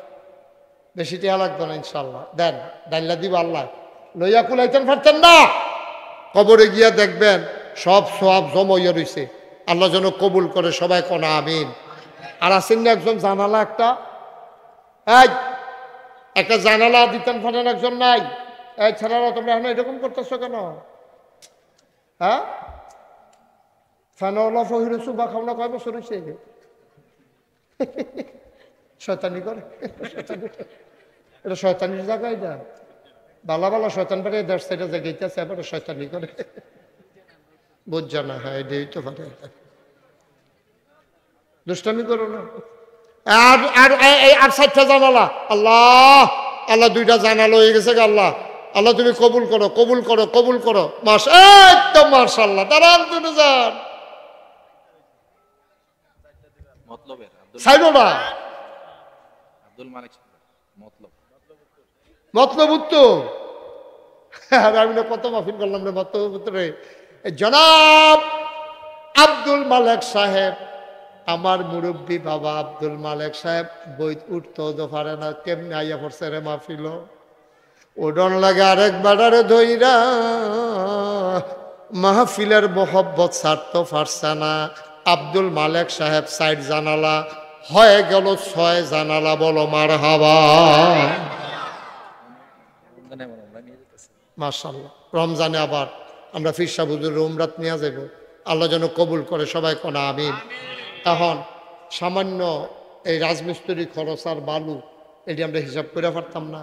বেশি টিয়া লাগবে না ইনশাল্লাহ। দেন, ডাইলা দিব। আল্লাহ লইয়া কুলাইতেন পারতেন না, কবরে গিয়া দেখবেন সব সব জমইয়া রয়েছে। আল্লাহ যেন কবুল করে, সবাই কোনা আমিন। আর আসেন না একজন জানালা একটা, একটা জানালা দিতেন পারেন, একজন নাই। এই ছেলেরা তোমরা এখন এরকম করতেছো কেন? হ্যাঁ ফ্যানওয়ালা ফহিরসু বা খাওয়া কয় বছর হয়েছে? শয়তানি করে, এটা শয়তানির জায়গা। এটা বালা বালা শয়তান পারে দেশ সাইডে যে গেইতেছে এবারে শয়তানি করে বুঝছে না। হ্যাঁ এটাই তো পারে, দুষ্টামি করো না। আর আর আর 60টা জানালা আল্লাহ আল্লাহ 2টা জানালা হয়ে গেছে আল্লাহ আল্লাহ তুমি কবুল করো কবুল করো কবুল করো। মাস একদম মাশাআল্লাহ দাঁড়ান তুমি যান সাইডোটা আব্দুল মালিক মতলব উত্তর। আমি না কত মাহফিল করলাম রে মতলব উত্তরে। জনাব আব্দুল মালেক সাহেব, আমার মুরব্বী বাবা আব্দুল মালেক সাহেব বই উঠতেও তো পারে না, কেমনি আইয়া পড়ছে রে মাহফিল। ওডন লাগে আরেক বাডারে ধইরা মাহফিলের মোহব্বত ছাড়তে পারছে না। আব্দুল মালেক সাহেব 60 জানালা হয়ে গেল 6 জানালা, বলো মারহাবা। মাশাআল্লাহ রমজানে আবার আমরা পীর সাহেব হুজুরের উমরাত নিয়ে যাব, আল্লাহ যেন কবুল করে, সবাই কোন আমিন। এখন সামান্য এই রাজমিস্ত্রি খরচ আর বালু এটি আমরা হিসাব করে পারতাম না।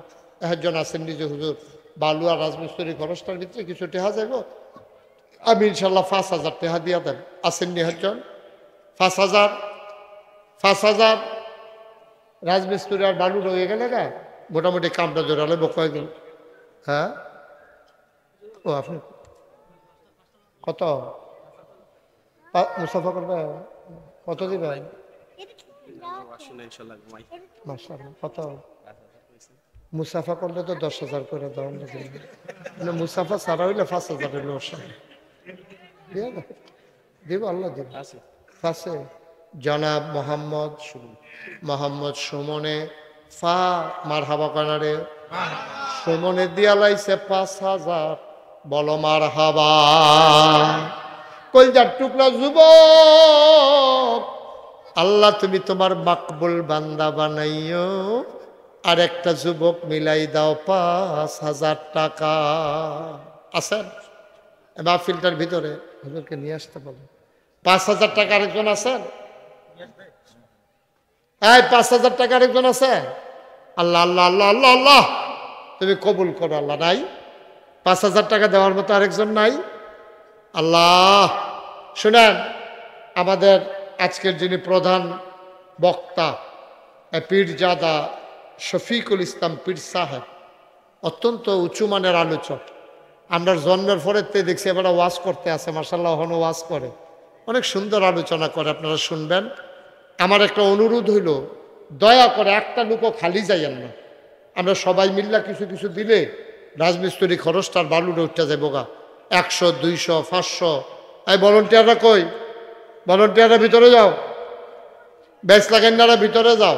একজন আছেন নিজে হুজুর, বালু আর রাজমিস্ত্রি খরচটার ভিতরে কিছু টেহা যাব, আমি ইনশাল্লাহ 5000 টেহা দিয়া দেব। আসেননি একজন 5000 রাজমিস্ত্রি আর বালু রয়ে গেলে না মোটামুটি কামটা জোরালে বকয়ে গেল। হ্যাঁ ও আপনি কত মুসাফা করবে, কত দিবেন? কত মুসাফা করলে তো 10,000 করে দাও, মুসাফা ছাড়া হইলে 5,000 হইলে দিব, আল্লাহ দিব। আছে জনাব মোহাম্মদ সুমনে ফা মারহাবা কানারে সুমনে দিয়া লাইছে 5,000, বলো মারহাবা। কলজার টুকরা যুবক, আল্লাহ তুমি তোমার মাকবুল বান্দা বানাইও, আর একটা যুবক মিলাই দাও 5,000 টাকা। আছেন মাহফিলটার ভিতরে, হুজুরকে নিয়ে আসতে বলো। 5,000 টাকা আরেকজন আছেন? এই 5,000 টাকা আরেকজন আছে? আল্লাহ আল্লাহ আল্লাহ আল্লাহ আল্লাহ তুমি কবুল করো আল্লাহ। নাই 5,000 টাকা দেওয়ার মতো আরেকজন নাই? আল্লাহ শুনেন, আমাদের আজকের যিনি প্রধান বক্তা পীরজাদা শফিকুল ইসলাম পীর সাহেব, অত্যন্ত উঁচু মানের আলোচক। আমরা জন্মের পরে দেখছি এবার ওয়াজ করতে আসে, মাশাআল্লাহ এখনো ওয়াজ করে, অনেক সুন্দর আলোচনা করে, আপনারা শুনবেন। আমার একটা অনুরোধ হইল, দয়া করে একটা লোকও খালি যাইয়েন না। আমরা সবাই মিল্লা কিছু কিছু দিলে রাজমিস্ত্রি খরচটার বালুরে উঠতে যাবো গা। 100, 200, 500। এই ভলেন্টিয়াররা কই? ভলেন্টিয়াররা ভিতরে যাও, বেশ লাগান্নারা ভিতরে যাও।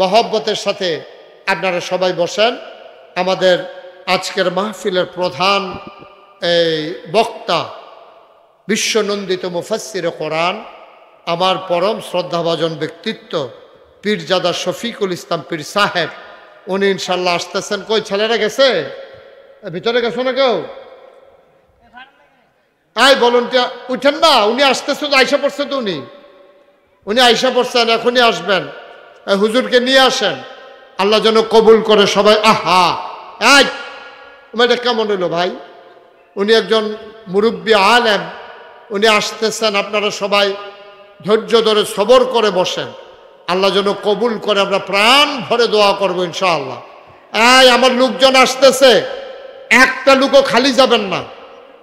মহব্বতের সাথে আপনারা সবাই বসেন। আমাদের আজকের মাহফিলের প্রধান এই বক্তা বিশ্বনন্দিত মুফাসসিরে কোরআন, আমার পরম শ্রদ্ধাভাজন ব্যক্তিত্ব পীরজাদা শফিকুল ইসলাম পীর সাহেব, উনি ইনশাল্লাহ আসতেছেন। কই ছেলেরা গেছে? ভিতরে গেছো না কেউ? এই ভলেন্টিয়ার উঠেন না, উনি আসতেছেন, আইসা পড়ছে তো, উনি আইসা পড়ছেন, এখনই আসবেন। হুজুরকে নিয়ে আসেন, আল্লাহ যেন কবুল করে সবাই। আহা এটা কেমন হইল ভাই? উনি একজন মুরব্বী আলেম, উনি আসতেছেন, আপনারা সবাই ধৈর্য ধরে সবর করে বসেন, আল্লাহ যেন কবুল করে। আমরা প্রাণ ভরে দোয়া করবো ইনশাআল্লাহ। আমার লোকজন আসতেছে, একটা লোকও খালি যাবেন না।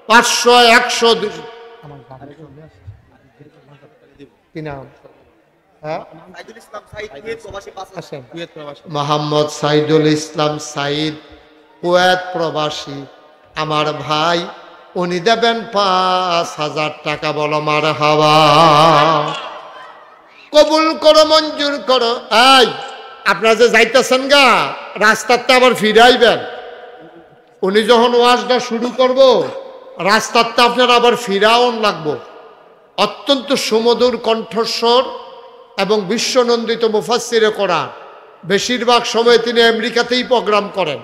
500, 100, 200 মোহাম্মদ সাইদুল ইসলাম সাইদ, কুয়েত প্রবাসী আমার ভাই, উনি দেবেন 5,000 টাকা, বলো মারহাবা। কবুল করো, মঞ্জুর করো। এই আপনারা যে যাইতেছেন গা, রাস্তাতে আবার ফিরে আইবেন। উনি যখন ওয়াজটা শুরু করব, রাস্তাতে আপনারা আবার ফিরাউন লাগবো। অত্যন্ত সুমধুর কণ্ঠস্বর এবং বিশ্বনন্দিত মুফাসসিরে কোরআন। বেশিরভাগ সময় তিনি আমেরিকাতেই প্রোগ্রাম করেন।